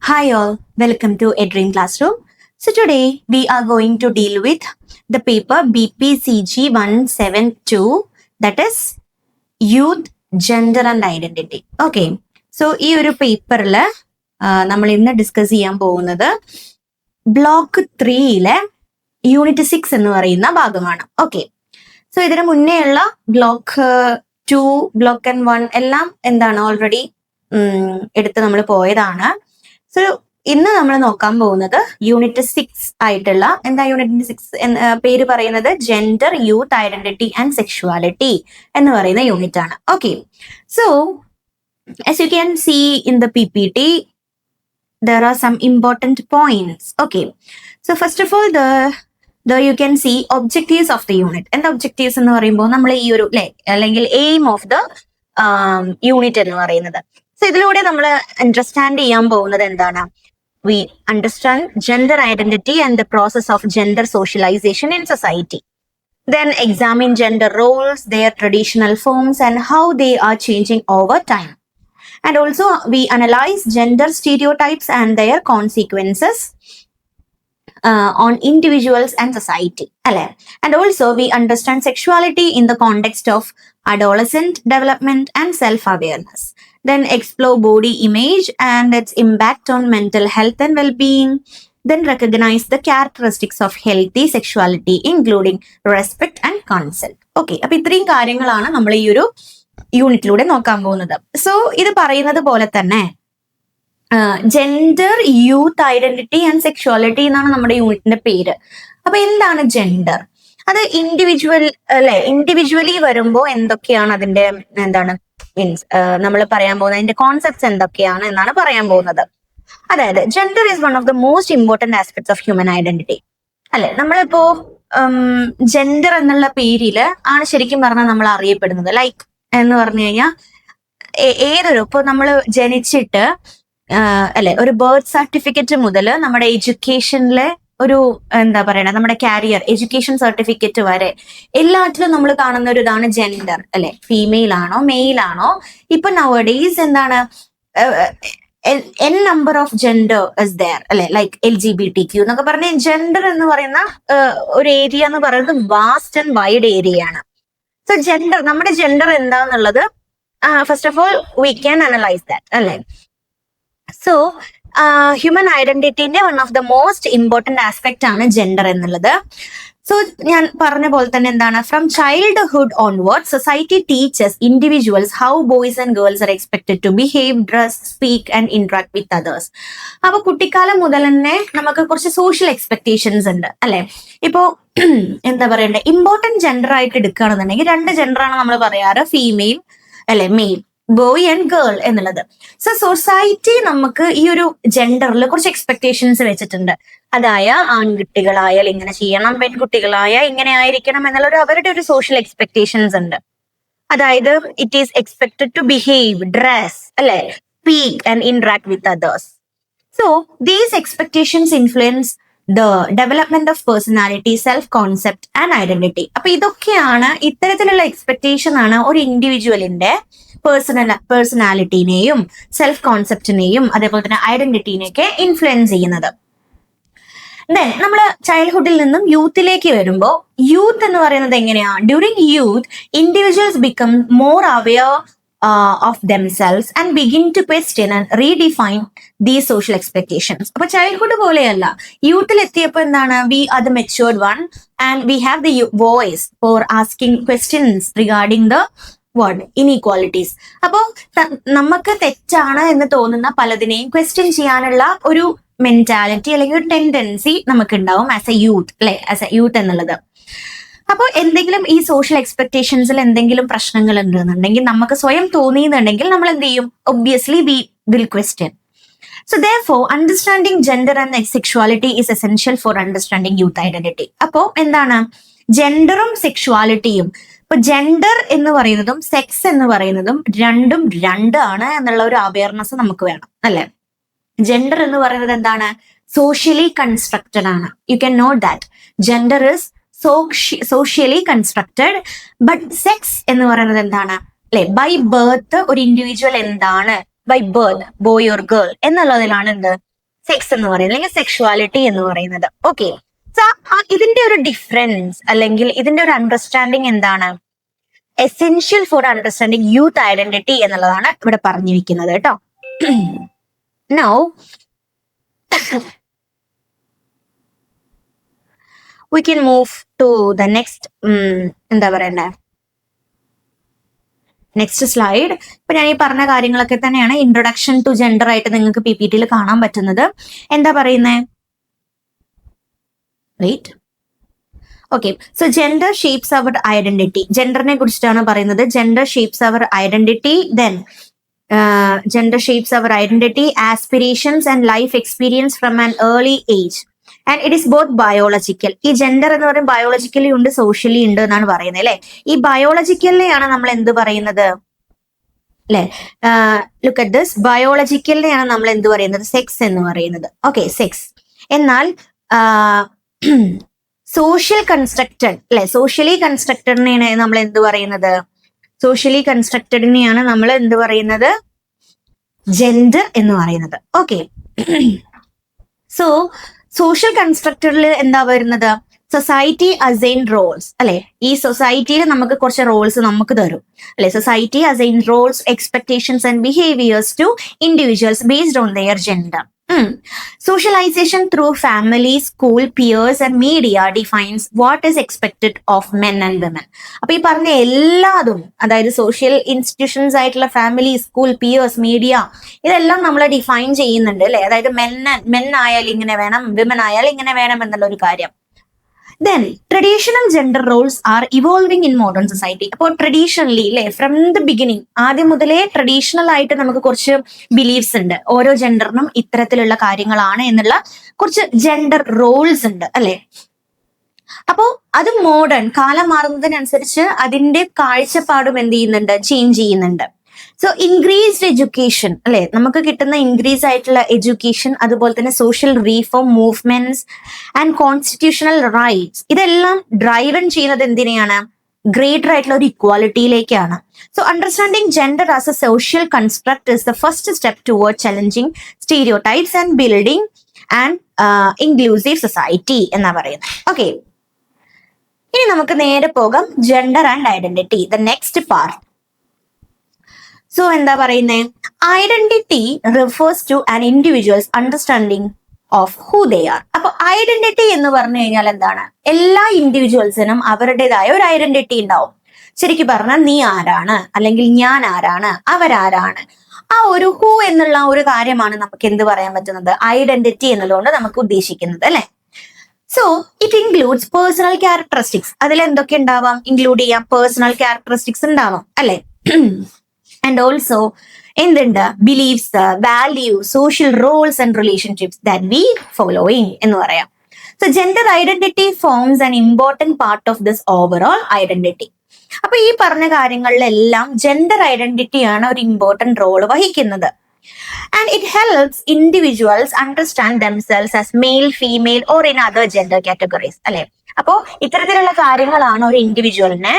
Hi all, welcome to A Dream Classroom. So today we are going to deal with the paper BPCG 172, that is Youth, Gender and Identity. Okay, so ഈ ഒരു പേപ്പറിൽ നമ്മൾ ഇന്ന് discuss ചെയ്യാൻ പോകുന്നത് block 3-ലെ unit 6 എന്ന് പറയുന്ന ഭാഗമാണ്. ഓക്കെ, സോ ഇതിന് മുന്നേ ഉള്ള ബ്ലോക്ക് 2, ബ്ലോക്ക് 1 എല്ലാം എന്താണ് ഓൾറെഡി എടുത്ത് നമ്മൾ പോയതാണ്. സോ ഇന്ന് നമ്മൾ നോക്കാൻ പോകുന്നത് യൂണിറ്റ് 6 ആയിട്ടുള്ള യൂണിറ്റ് 6 പേര് പറയുന്നത് gender, youth, identity and sexuality എന്ന് പറയുന്ന യൂണിറ്റ് ആണ്. Okay, so as you can see in the PPT, there are some important points. Okay, so first of all, the you can see objectives of the unit. And the objectives എന്ന് പറയുമ്പോൾ നമ്മൾ ഈ ഒരു അല്ലെങ്കിൽ aim of the unit എന്ന് പറയുന്നത്. So ഇതിലൂടെ നമ്മൾ അണ്ടർസ്റ്റാൻഡ് ചെയ്യാൻ പോകുന്നത് എന്താണ്? We understand gender identity and the process of gender socialization in society. Then examine gender roles, their traditional forms and how they are changing over time. And also we analyze gender stereotypes and their consequences on individuals and society. And also we understand sexuality in the context of adolescent development and self-awareness. Then explore body image and its impact on mental health and well-being. Then recognize the characteristics of healthy sexuality, including respect and consent. Okay, അപ്പൊ ഇത്രയും കാര്യങ്ങളാണ് നമ്മൾ ഈ ഒരു യൂണിറ്റിലൂടെ നോക്കാൻ പോകുന്നത്. So ഇത് പറയുന്നത് പോലെ തന്നെ gender, youth, identity and sexuality എന്നാണ് നമ്മുടെ യൂണിറ്റിന്റെ പേര്. അപ്പൊ എന്താണ് ജെൻഡർ? അത് ഇൻഡിവിജ്വലി വരുമ്പോൾ എന്തൊക്കെയാണ് അതിന്റെ മീൻസ് നമ്മൾ പറയാൻ പോകുന്നത്, അതിന്റെ കോൺസെപ്റ്റ്സ് എന്തൊക്കെയാണ് എന്നാണ് പറയാൻ പോകുന്നത്. അതായത് gender is one of the most important aspects of human identity. നമ്മളിപ്പോ ജെൻഡർ എന്നുള്ള പേരില് ആണ് ശരിക്കും പറഞ്ഞാൽ നമ്മൾ അറിയപ്പെടുന്നത്. ലൈക്ക് എന്ന് പറഞ്ഞു കഴിഞ്ഞാൽ ഇപ്പൊ നമ്മൾ ജനിച്ചിട്ട് ഒരു ബർത്ത് സർട്ടിഫിക്കറ്റ് മുതൽ നമ്മുടെ എഡ്യൂക്കേഷനിലെ ഒരു നമ്മുടെ കാരിയർ, എഡ്യൂക്കേഷൻ സർട്ടിഫിക്കറ്റ് വരെ എല്ലാറ്റിലും നമ്മൾ കാണുന്ന ഒരു ഇതാണ് ജെൻഡർ. ഫീമെയിൽ ആണോ മെയിൽ ആണോ? ഇപ്പൊ നൗഡേയ്സ് n number of gender is there, like LGBTQ എന്നൊക്കെ പറഞ്ഞ ജെൻഡർ എന്ന് പറയുന്ന ഒരു ഏരിയ എന്ന് പറയുന്നത് വാസ്റ്റ് ആൻഡ് വൈഡ് ഏരിയ ആണ്. സോ ജെൻഡർ, നമ്മുടെ ജെൻഡർ എന്താന്നുള്ളത് first of all we can analyse that. So human ഐഡന്റിറ്റിന്റെ one of the most important aspect ആണ് ജെൻഡർ എന്നുള്ളത്. സോ ഞാൻ പറഞ്ഞ പോലെ തന്നെ from childhood onward society teachers individuals how boys and girls are expected to behave, dress, speak and interact with others. അപ്പൊ കുട്ടിക്കാലം മുതൽ തന്നെ നമുക്ക് കുറച്ച് സോഷ്യൽ എക്സ്പെക്ടേഷൻസ് ഉണ്ട്. ഇപ്പോ പറയണ്ടേ, ഇമ്പോർട്ടന്റ് ജെൻഡർ ആയിട്ട് എടുക്കുകയാണെന്നുണ്ടെങ്കിൽ 2 ജെൻഡറാണ് നമ്മൾ പറയാറ്, female mail, boy and girl എന്നുള്ളത്. സോ സൊസൈറ്റി നമുക്ക് ഈ ഒരു ജെൻഡറിൽ കുറച്ച് എക്സ്പെക്ടേഷൻസ് വെച്ചിട്ടുണ്ട്. അതായത് ആൺകുട്ടികളായാൽ ഇങ്ങനെ ചെയ്യണം, പെൺകുട്ടികളായാൽ ഇങ്ങനെ ആയിരിക്കണം എന്നുള്ള അവരുടെ ഒരു സോഷ്യൽ എക്സ്പെക്ടേഷൻസ് ഉണ്ട്. അതായത് it is expected to behave, dress, speak and interact with others. So these expectations influence the development of personality, self concept and identity. അപ്പൊ ഇതൊക്കെയാണ്, ഇത്തരത്തിലുള്ള എക്സ്പെക്ടേഷൻ ആണ് ഒരു ഇൻഡിവിജ്വലിന്റെ പേഴ്സണാലിറ്റിനെയും സെൽഫ് കോൺസെപ്റ്റിനെയും അതേപോലെ തന്നെ ഐഡന്റിറ്റിനെയൊക്കെ ഇൻഫ്ലുവൻസ് ചെയ്യുന്നത്. ദെൻ നമ്മൾ ചൈൽഡ്ഹുഡിൽ നിന്നും യൂത്തിലേക്ക് വരുമ്പോൾ യൂത്ത് എന്ന് പറയുന്നത് എങ്ങനെയാ? During youth individuals become more aware of themselves and begin to question and redefine these social expectations. അപ്പൊ ചൈൽഡ്ഹുഡ് പോലെയല്ല, യൂത്തിൽ എത്തിയപ്പോ we are the matured one and we have the voice for asking questions regarding the inequalities. അപ്പോ നമുക്ക് തെറ്റാണ് എന്ന് തോന്നുന്ന പലതിനെയും question ചെയ്യാനുള്ള ഒരു മെന്റാലിറ്റി അല്ലെങ്കിൽ ഒരു ടെൻഡൻസി നമുക്ക് ഉണ്ടാവും ആസ് എ യൂത്ത് എന്നുള്ളത്. അപ്പോൾ എന്തെങ്കിലും ഈ സോഷ്യൽ എക്സ്പെക്ടേഷൻസിൽ എന്തെങ്കിലും പ്രശ്നങ്ങൾ ഉണ്ടെന്നുണ്ടെങ്കിൽ, നമുക്ക് സ്വയം തോന്നിയെന്നുണ്ടെങ്കിൽ നമ്മൾ എന്ത് ചെയ്യും? Obviously we will question. So therefore understanding gender and sexuality is essential for understanding youth identity. അപ്പോ ജെൻഡറും സെക്ഷുവാലിറ്റിയും, ഇപ്പൊ ജെൻഡർ എന്ന് പറയുന്നതും സെക്സ് എന്ന് പറയുന്നതും രണ്ടും രണ്ടാണ് എന്നുള്ള ഒരു അവയർനെസ് നമുക്ക് വേണം. ജെൻഡർ എന്ന് പറയുന്നത് സോഷ്യലി കൺസ്ട്രക്റ്റഡ് ആണ്. You can note that gender is socially constructed, but sex എന്ന് പറയുന്നത് ബൈ ബർത്ത് ഒരു individual by birth boy or girl എന്നുള്ളതിലാണ് സെക്സ് എന്ന് പറയുന്നത്, അല്ലെങ്കിൽ സെക്ഷുവാലിറ്റി എന്ന് പറയുന്നത്. ഓക്കെ, സോ ഇതിന്റെ ഒരു ഡിഫറൻസ് അല്ലെങ്കിൽ ഇതിന്റെ ഒരു അണ്ടർസ്റ്റാൻഡിങ് എന്താണ്? Essential for understanding youth identity എന്നുള്ളതാണ് ഇവിടെ പറഞ്ഞിരിക്കുന്നത് കേട്ടോ. Now we can move to the next എന്താ പറയണ്ടേ, നെക്സ്റ്റ് സ്ലൈഡ്. ഇപ്പൊ ഞാൻ ഈ പറഞ്ഞ കാര്യങ്ങളൊക്കെ തന്നെയാണ് ഇൻട്രൊഡക്ഷൻ ടു ജെൻഡർ ആയിട്ട് നിങ്ങൾക്ക് PPT കാണാൻ പറ്റുന്നത്. എന്താ പറയുന്നേ? Wait. Okay, so gender shapes our identity. ജെൻഡറിനെ കുറിച്ചിട്ടാണ് പറയുന്നത്. Gender shapes our identity, then gender shapes our identity, aspirations and life experience from an early age, and it is both biological. ഈ ജെൻഡർ എന്ന് പറയുന്നത് ബയോളജിക്കലി ഉണ്ട്, socially ഉണ്ട് എന്നാണ് പറയുന്നത് അല്ലെ. ഈ ബയോളജിക്കലിനെയാണ് നമ്മൾ എന്ത് പറയുന്നത് അല്ലെ? ലുക്ക് അറ്റ് ദിസ്, ബയോളജിക്കലിനെയാണ് നമ്മൾ എന്ത് പറയുന്നത്? സെക്സ് എന്ന് പറയുന്നത്. Okay, sex. എന്നാൽ സോഷ്യൽ കൺസ്ട്രക്റ്റഡ് അല്ലെ, സോഷ്യലി കൺസ്ട്രക്റ്റഡിനെയാണ് നമ്മൾ എന്ത് പറയുന്നത്? സോഷ്യലി കൺസ്ട്രക്റ്റഡിനെയാണ് നമ്മൾ എന്ത് പറയുന്നത്? ജെൻഡർ എന്ന് പറയുന്നത്. ഓക്കെ, സോ സോഷ്യൽ കൺസ്ട്രക്റ്റഡിൽ എന്താ വരുന്നത്? സൊസൈറ്റി അസൈൻ റോൾസ് അല്ലെ. ഈ സൊസൈറ്റിയിൽ നമുക്ക് കുറച്ച് റോൾസ് നമുക്ക് തരും അല്ലെ. Society assign roles, expectations and behaviours to individuals based on their gender. Socialization through family, school, peers and media defines what is expected of men and women. അപ്പൊ ഈ പറഞ്ഞ എല്ലാതും, അതായത് സോഷ്യൽ ഇൻസ്റ്റിറ്റ്യൂഷൻസ് ആയിട്ടുള്ള ഫാമിലി, സ്കൂൾ, പിയേഴ്സ്, മീഡിയ, ഇതെല്ലാം നമ്മളെ define ചെയ്യുന്നുണ്ട് അല്ലെ. അതായത് മെൻ ആയാൽ ഇങ്ങനെ വേണം, വിമൻ ആയാൽ ഇങ്ങനെ വേണം എന്നുള്ള ഒരു കാര്യം. Then traditional gender roles are evolving in modern society. അപ്പോൾ ട്രഡീഷണലി അല്ലെ, ഫ്രം ദ ബിഗിനിങ്, ആദ്യം മുതലേ ട്രഡീഷണൽ ആയിട്ട് നമുക്ക് കുറച്ച് ബിലീഫ്സ് ഉണ്ട്. ഓരോ ജെൻഡറിനും ഇത്തരത്തിലുള്ള കാര്യങ്ങളാണ് എന്നുള്ള കുറച്ച് ജെൻഡർ റോൾസ് ഉണ്ട് അല്ലെ. അപ്പോ അത് മോഡേൺ, കാലം മാറുന്നതിനനുസരിച്ച് അതിന്റെ കാഴ്ചപ്പാടും എന്ത് ചെയ്യുന്നുണ്ട്? ചേഞ്ച് ചെയ്യുന്നുണ്ട്. സോ ഇൻക്രീസ്ഡ് എഡ്യൂക്കേഷൻ അല്ലെ, നമുക്ക് കിട്ടുന്ന ഇൻക്രീസ് ആയിട്ടുള്ള എഡ്യൂക്കേഷൻ, അതുപോലെ തന്നെ social reform movements and constitutional rights, ഇതെല്ലാം ഡ്രൈവൺ ചെയ്യുന്നത് എന്തിനെയാണ്? ഗ്രേറ്റർ ആയിട്ടുള്ള ഒരു ഇക്വാലിറ്റിയിലേക്കാണ്. So understanding gender as a social construct is the first step toward challenging stereotypes and building and inclusive society എന്നാ പറയുന്നത്. ഓക്കെ, ഇനി നമുക്ക് നേരെ പോകാം gender and identity, the next part. So എന്താ പറയുന്നേ? Identity refers to an individuals understanding of who they are. അപ്പൊ identity എന്ന് പറഞ്ഞു കഴിഞ്ഞാൽ എന്താണ്? എല്ലാ ഇൻഡിവിജ്വൽസിനും അവരുടേതായ ഒരു ഐഡന്റിറ്റി ഉണ്ടാവും. ശരിക്കും പറഞ്ഞാൽ നീ ആരാണ്, അല്ലെങ്കിൽ ഞാൻ ആരാണ്, അവരാരാണ്, ആ ഒരു ഹൂ എന്നുള്ള ഒരു കാര്യമാണ് നമുക്ക് എന്ത് പറയാൻ പറ്റുന്നത്? ഐഡന്റിറ്റി എന്നതുകൊണ്ട് നമുക്ക് ഉദ്ദേശിക്കുന്നത് അല്ലെ. So it includes personal characteristics. അതിൽ എന്തൊക്കെ ഉണ്ടാവാം? ഇൻക്ലൂഡ് ചെയ്യാം, പേഴ്സണൽ ക്യാരക്ടറിസ്റ്റിക്സ് ഉണ്ടാവാം അല്ലെ. ആൻഡ് ഓൾസോ എന്തുണ്ട്? Beliefs, value, social roles and relationships that we following എന്ന് പറയാം. So gender identity forms an important part of this overall identity. അപ്പൊ ഈ പറഞ്ഞ കാര്യങ്ങളിലെല്ലാം ജെൻഡർ ഐഡന്റിറ്റിയാണ് ഒരു ഇമ്പോർട്ടന്റ് റോൾ വഹിക്കുന്നത്. And it helps individuals understand themselves as male, female or in other gender categories അല്ലെ. അപ്പോ ഇത്തരത്തിലുള്ള കാര്യങ്ങളാണ് ഒരു ഇൻഡിവിജ്വലിനെ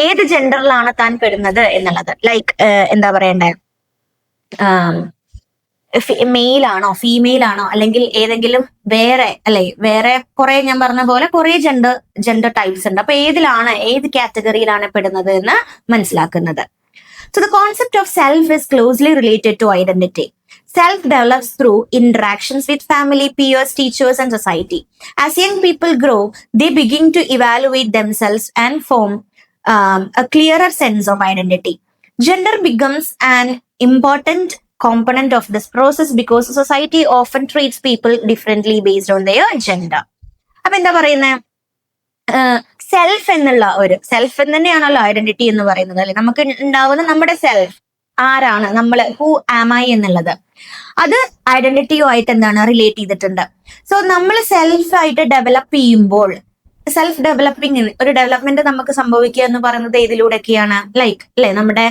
ഏത് ജെൻഡറിലാണ് താൻ പെടുന്നത് എന്നുള്ളത്. ലൈക്ക് എന്താ പറയണ്ടേ, മെയിൽ ആണോ, ഫീമെയിൽ ആണോ, അല്ലെങ്കിൽ ഏതെങ്കിലും വേറെ അല്ലെ, വേറെ കുറെ, ഞാൻ പറഞ്ഞ പോലെ കുറെ ജെൻഡർ ടൈപ്സ് ഉണ്ട്. അപ്പൊ ഏതിലാണ്, ഏത് കാറ്റഗറിയിലാണ് പെടുന്നത് എന്ന് മനസ്സിലാക്കുന്നത്. So the concept of self is closely related to identity. Self develops through interactions with family, peers, teachers, and society. As young people grow, they begin to evaluate themselves and form a clearer sense of identity. Gender becomes an important component of this process because society often treats people differently based on their gender. അപ്പൊ എന്താ പറയുന്നത്? Self എന്നുള്ള ഒരു self എന്ന് തന്നെയാണല്ലോ identity എന്ന് പറയുന്നത് അല്ലെ. നമുക്ക് ഉണ്ടാവുന്ന നമ്മുടെ സെൽഫ് ആരാണ്, നമ്മൾ ഹൂ ആം ഐ എന്നുള്ളത്, അത് ഐഡന്റിറ്റിയുമായിട്ട് എന്താണ് റിലേറ്റ് ചെയ്തിട്ടുണ്ട്. സോ നമ്മൾ സെൽഫ് ആയിട്ട് ഡെവലപ്പ് ചെയ്യുമ്പോൾ, സെൽഫ് ഡെവലപ്പിംഗ് ഒരു ഡെവലപ്മെന്റ് നമുക്ക് സംഭവിക്കുക എന്ന് പറയുന്നത് ഏതിലൂടെയൊക്കെയാണ്? ലൈക്ക് അല്ലെ, നമ്മുടെ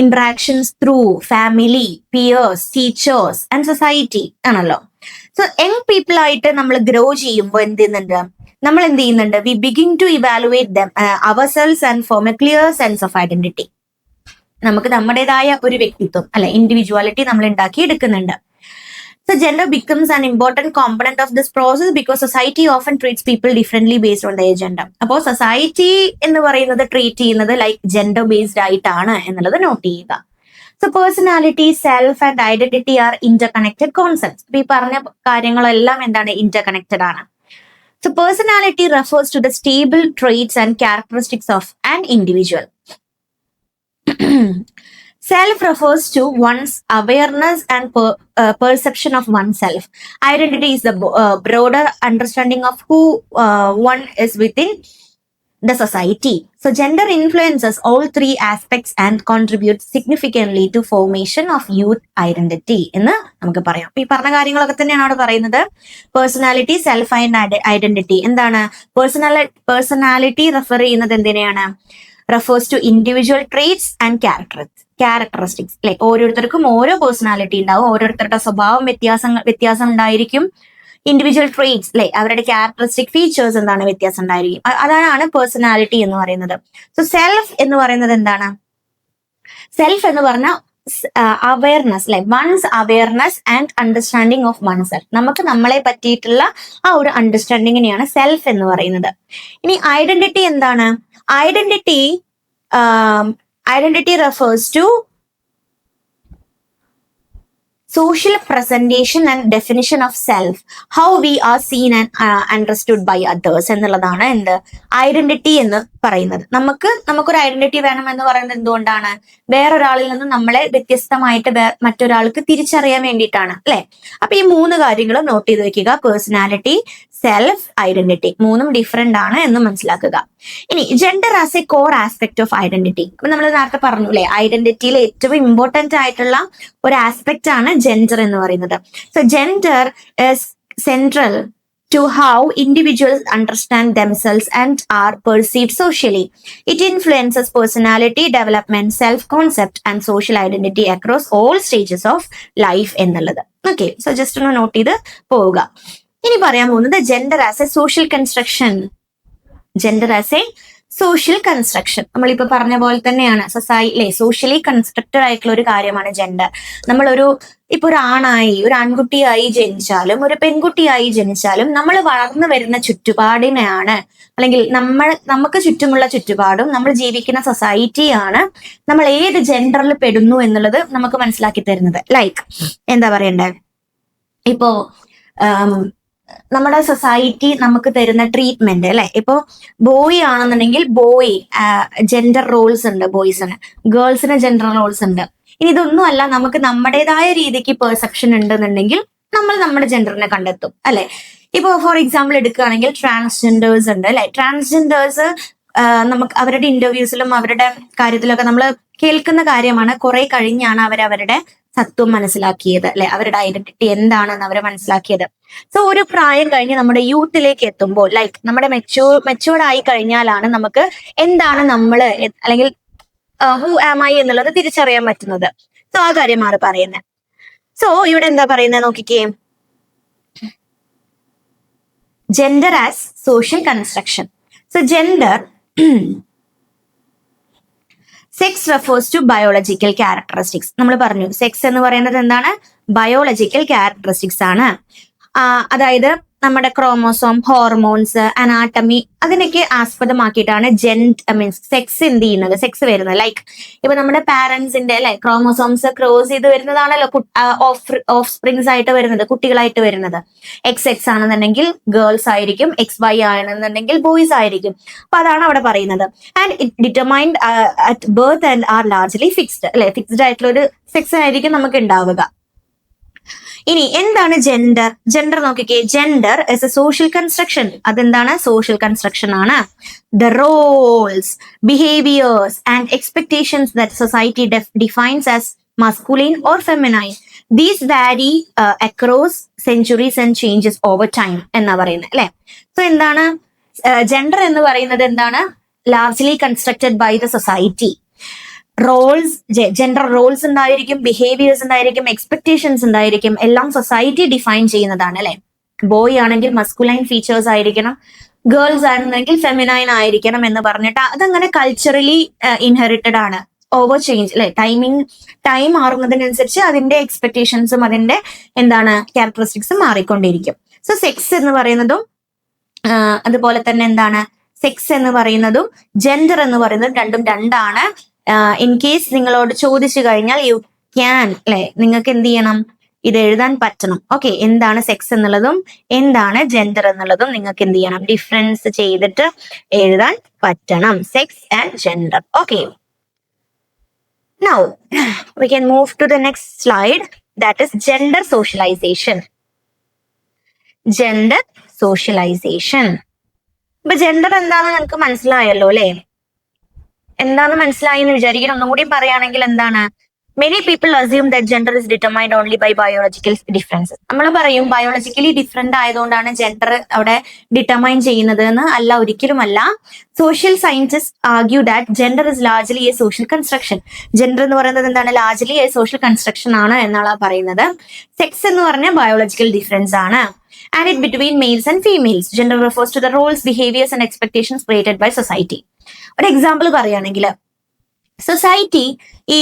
interactions through family, peers, teachers and society ആണല്ലോ. സോ യങ് പീപ്പിൾ ആയിട്ട് നമ്മൾ ഗ്രോ ചെയ്യുമ്പോൾ എന്ത് ചെയ്യുന്നുണ്ട്? നമ്മൾ എന്ത് ചെയ്യുന്നുണ്ട്? We begin to evaluate them ourselves and form a clear sense of identity. നമുക്ക് നമ്മുടേതായ ഒരു വ്യക്തിത്വം അല്ലെ, ഇൻഡിവിജ്വാലിറ്റി നമ്മൾ ഉണ്ടാക്കി എടുക്കുന്നുണ്ട്. So gender becomes an important component of this process because society often treats people differently based on their gender. അപ്പോൾ society എന്ന് പറയുന്നത് ട്രീറ്റ് ചെയ്യുന്നത് ലൈക്ക് ജെൻഡർ ബേസ്ഡ് ആയിട്ടാണ് എന്നുള്ളത് നോട്ട് ചെയ്യുക. So personality, self and identity are interconnected concepts. അപ്പൊ ഈ പറഞ്ഞ കാര്യങ്ങളെല്ലാം എന്താണ്, ഇന്റർകണക്റ്റഡ് ആണ്. So personality refers to the stable traits and characteristics of an individual. Self refers to one's awareness and perception of oneself. Identity is the broader understanding of who one is within the society. So gender influences all three aspects and contributes significantly to formation of youth identity എന്ന് നമുക്ക് പറയാം. ഈ പറഞ്ഞ കാര്യങ്ങളൊക്കെ തന്നെയാണ് അവിടെ പറയുന്നത്. Personality, self and identity. എന്താണ് പേഴ്സണാലിറ്റി റെഫർ ചെയ്യുന്നത് എന്തിനെയാണ്? refers to individual traits and characteristics. അല്ലെ, ഓരോരുത്തർക്കും ഓരോ പേഴ്സണാലിറ്റി ഉണ്ടാവും, ഓരോരുത്തരുടെ സ്വഭാവം വ്യത്യാസം ഉണ്ടായിരിക്കും. ഇൻഡിവിജ്വൽ ട്രേറ്റ്സ് അല്ലെ, അവരുടെ ക്യാരക്ടറിസ്റ്റിക് ഫീച്ചേഴ്സ് എന്താണ്, വ്യത്യാസം ഉണ്ടായിരിക്കും. അതാണ് പേഴ്സണാലിറ്റി എന്ന് പറയുന്നത്. സോ സെൽഫ് എന്ന് പറയുന്നത് എന്താണ്? സെൽഫ് എന്ന് പറഞ്ഞാൽ അവയർനെസ് അല്ലെ, one's awareness and understanding of oneself. നമുക്ക് നമ്മളെ പറ്റിയിട്ടുള്ള ആ ഒരു അണ്ടർസ്റ്റാൻഡിങ്ങിനെയാണ് സെൽഫ് എന്ന് പറയുന്നത്. ഇനി ഐഡന്റിറ്റി എന്താണ്? Identity refers to social presentation and definition of self, how we are seen and understood by others എന്നുള്ളതാണ് എന്ത് ഐഡന്റിറ്റി എന്ന് പറയുന്നത്. നമുക്കൊരു ഐഡന്റിറ്റി വേണം എന്ന് പറയുന്നത് എന്തുകൊണ്ടാണ്? വേറൊരാളിൽ നിന്ന് നമ്മളെ വ്യത്യസ്തമായിട്ട് മറ്റൊരാൾക്ക് തിരിച്ചറിയാൻ വേണ്ടിയിട്ടാണ് അല്ലെ. അപ്പൊ ഈ മൂന്ന് കാര്യങ്ങൾ നോട്ട് ചെയ്ത് വെക്കുക. പേഴ്സണാലിറ്റി, സെൽഫ്, ഐഡന്റിറ്റി, മൂന്നും ഡിഫറെന്റ് ആണ് എന്ന് മനസ്സിലാക്കുക. ഇനി gender as A core aspect of identity. അപ്പൊ നമ്മൾ നേരത്തെ പറഞ്ഞു അല്ലെ, ഐഡന്റിറ്റിയിൽ ഏറ്റവും ഇമ്പോർട്ടന്റ് ആയിട്ടുള്ള ഒരു ആസ്പെക്ട് ആണ് ജെൻഡർ എന്ന് പറയുന്നത്. So gender is central to how individuals understand themselves and are perceived socially. It influences personality development, self-concept and social identity across all stages of life എന്നുള്ളത്. ഓക്കെ, സോ ജസ്റ്റ് ഒന്ന് not ചെയ്ത് പോവുക. ഇനി പറയാൻ പോകുന്നത് gender as a social construction. Gender as a social construction. നമ്മളിപ്പോ പറഞ്ഞ പോലെ തന്നെയാണ് സോഷ്യലി കൺസ്ട്രക്റ്റഡ് ആയിട്ടുള്ള ഒരു കാര്യമാണ് ജെൻഡർ. ഇപ്പൊ ഒരു ആൺകുട്ടിയായി ജനിച്ചാലും ഒരു പെൺകുട്ടിയായി ജനിച്ചാലും നമ്മൾ വളർന്നു വരുന്ന ചുറ്റുപാടിനെയാണ്, അല്ലെങ്കിൽ നമുക്ക് ചുറ്റുമുള്ള ചുറ്റുപാടും നമ്മൾ ജീവിക്കുന്ന സൊസൈറ്റിയാണ് നമ്മൾ ഏത് ജെൻഡറിൽ പെടുന്നു എന്നുള്ളത് നമുക്ക് മനസ്സിലാക്കി തരുന്നത്. ലൈക്ക് എന്താ പറയണ്ടേ, ഇപ്പോ നമ്മുടെ സൊസൈറ്റി നമുക്ക് തരുന്ന ട്രീറ്റ്മെന്റ് അല്ലെ. ഇപ്പോ ബോയ് ആണെന്നുണ്ടെങ്കിൽ ജെൻഡർ റോൾസ് ഉണ്ട്, ബോയ്സിന്, ഗേൾസിന് ജെൻഡർ റോൾസ് ഉണ്ട്. ഇനി ഇതൊന്നും അല്ല, നമുക്ക് നമ്മുടേതായ രീതിക്ക് പെർസെപ്ഷൻ ഉണ്ടെന്നുണ്ടെങ്കിൽ നമ്മൾ നമ്മുടെ ജെൻഡറിനെ കണ്ടെത്തും അല്ലെ. ഇപ്പോ ഫോർ എക്സാമ്പിൾ എടുക്കുകയാണെങ്കിൽ ട്രാൻസ്ജെൻഡേഴ്സ് ഉണ്ട് അല്ലെ. ട്രാൻസ്ജെൻഡേഴ്സ് നമുക്ക് അവരുടെ ഇന്റർവ്യൂസിലും അവരുടെ കാര്യത്തിലൊക്കെ നമ്മൾ കേൾക്കുന്ന കാര്യമാണ്. കുറെ കഴിഞ്ഞാണ് അവരവരുടെ തത്വം മനസ്സിലാക്കിയത് അല്ലെ, അവരുടെ ഐഡന്റിറ്റി എന്താണെന്ന് അവർ മനസ്സിലാക്കിയത്. സോ ഒരു പ്രായം കഴിഞ്ഞ് നമ്മുടെ യൂത്തിലേക്ക് എത്തുമ്പോൾ, ലൈക്ക് നമ്മുടെ മെച്ചൂർഡ് ആയി കഴിഞ്ഞാലാണ് നമുക്ക് എന്താണ് നമ്മള് അല്ലെങ്കിൽ ഹു ആം ഐ എന്നുള്ളത് തിരിച്ചറിയാൻ പറ്റുന്നത്. സോ ആ കാര്യമാണ് പറയുന്നത്. സോ ഇവിടെ എന്താ പറയുന്നത് നോക്കിക്കേ, gender as social construction. So gender sex refers to biological characteristics. നമ്മൾ പറഞ്ഞു സെക്സ് എന്ന് പറയുന്നത് എന്താണ്, ബയോളജിക്കൽ ക്യാരക്ടറിസ്റ്റിക്സ് ആണ്. അതായത് നമ്മുടെ ക്രോമോസോം, ഹോർമോൺസ്, അനാട്ടമി അതിനൊക്കെ ആസ്പദമാക്കിയിട്ടാണ് സെക്സ് എന്ത് ചെയ്യുന്നത്, സെക്സ് വരുന്നത്. ലൈക്ക് ഇപ്പൊ നമ്മുടെ പാരന്റ്സിന്റെ അല്ലെ ക്രോമോസോംസ് ക്രോസ് ചെയ്ത് വരുന്നതാണല്ലോ ഓഫ് സ്പ്രിങ്സ് ആയിട്ട് വരുന്നത്, കുട്ടികളായിട്ട് വരുന്നത്. എക്സ് ആണെന്നുണ്ടെങ്കിൽ ഗേൾസ് ആയിരിക്കും, XY ആണെന്നുണ്ടെങ്കിൽ ബോയ്സ് ആയിരിക്കും. അപ്പൊ അതാണ് അവിടെ പറയുന്നത്. And it determined at birth and are largely fixed അല്ലെ. ഫിക്സ്ഡ് ആയിട്ടുള്ള ഒരു സെക്സ് ആയിരിക്കും നമുക്ക് ഉണ്ടാവുക. ഇനി എന്താണ് ജെൻഡർ? ജെൻഡർ നോക്കിക്കേ, gender is a social construction. അതെന്താണ്? സോഷ്യൽ കൺസ്ട്രക്ഷൻ ആണ്. The roles, behaviours and expectations that society defines as masculine or feminine. These vary across centuries and changes over time എന്നാ പറയുന്നത് അല്ലെ. സോ എന്താണ് ജെൻഡർ എന്ന് പറയുന്നത്? എന്താണ്? Largely constructed by the society. Roles, gender roles ഉണ്ടായിരിക്കും, behaviours ഉണ്ടായിരിക്കും, expectations ഉണ്ടായിരിക്കും, എല്ലാം സൊസൈറ്റി ഡിഫൈൻ ചെയ്യുന്നതാണ് അല്ലെ. ബോയ് ആണെങ്കിൽ മസ്കുലൈൻ ഫീച്ചേഴ്സ് ആയിരിക്കണം, ഗേൾസ് ആണെന്നെങ്കിൽ ഫെമിനൈൻ ആയിരിക്കണം എന്ന് പറഞ്ഞിട്ട് അതങ്ങനെ കൾച്ചറലി ഇൻഹെറിറ്റഡ് ആണ്. ഓവർ ചേഞ്ച് അല്ലെ, ടൈം മാറുന്നതിനനുസരിച്ച് അതിന്റെ എക്സ്പെക്ടേഷൻസും അതിന്റെ എന്താണ് ക്യാരക്ടറിസ്റ്റിക്സും മാറിക്കൊണ്ടിരിക്കും. സോ സെക്സ് എന്ന് പറയുന്നതും അതുപോലെ തന്നെ എന്താണ് സെക്സ് എന്ന് പറയുന്നതും ജെൻഡർ എന്ന് പറയുന്നതും രണ്ടും രണ്ടാണ്. ഇൻ കേസ് നിങ്ങളോട് ചോദിച്ചു കഴിഞ്ഞാൽ യു ക്യാൻ അല്ലെ, നിങ്ങൾക്ക് എന്ത് ചെയ്യണം, ഇത് എഴുതാൻ പറ്റണം. ഓക്കെ, എന്താണ് സെക്സ് എന്നുള്ളതും എന്താണ് ജെൻഡർ എന്നുള്ളതും നിങ്ങൾക്ക് എന്ത് ചെയ്യണം, ഡിഫറൻസ് ചെയ്തിട്ട് എഴുതാൻ പറ്റണം. Sex and gender. Okay, now we can move to the next slide, that is gender socialization. Gender socialization. ഇപ്പൊ ജെൻഡർ എന്താണെന്ന് നിങ്ങൾക്ക് മനസ്സിലായല്ലോ അല്ലെ? എന്താണെന്ന് മനസ്സിലായി എന്ന് വിചാരിക്കണം. ഒന്നും കൂടി പറയുകയാണെങ്കിൽ എന്താണ്, many people assume that gender is determined only by biological differences. നമ്മൾ പറയും ബയോളജിക്കലി ഡിഫറെന്റ് ആയതുകൊണ്ടാണ് ജെൻഡർ അവിടെ ഡിറ്റർമൈൻ ചെയ്യുന്നത് എന്ന്. അല്ല, ഒരിക്കലുമല്ല. Social scientist argue that gender is largely a social construction. Gender എന്ന് പറയുന്നത് എന്താണ്, ലാർജ്ലി എ സോഷ്യൽ കൺസ്ട്രക്ഷൻ ആണ് എന്നാണ് പറയുന്നത്. സെക്സ് എന്ന് പറഞ്ഞാൽ ബയോളജിക്കൽ ഡിഫറൻസ് ആണ്. And it between males and females. Gender refers to the roles, behaviors and expectations created by society. ഒരു എക്സാമ്പിൾ പറയുകയാണെങ്കിൽ, സൊസൈറ്റി ഈ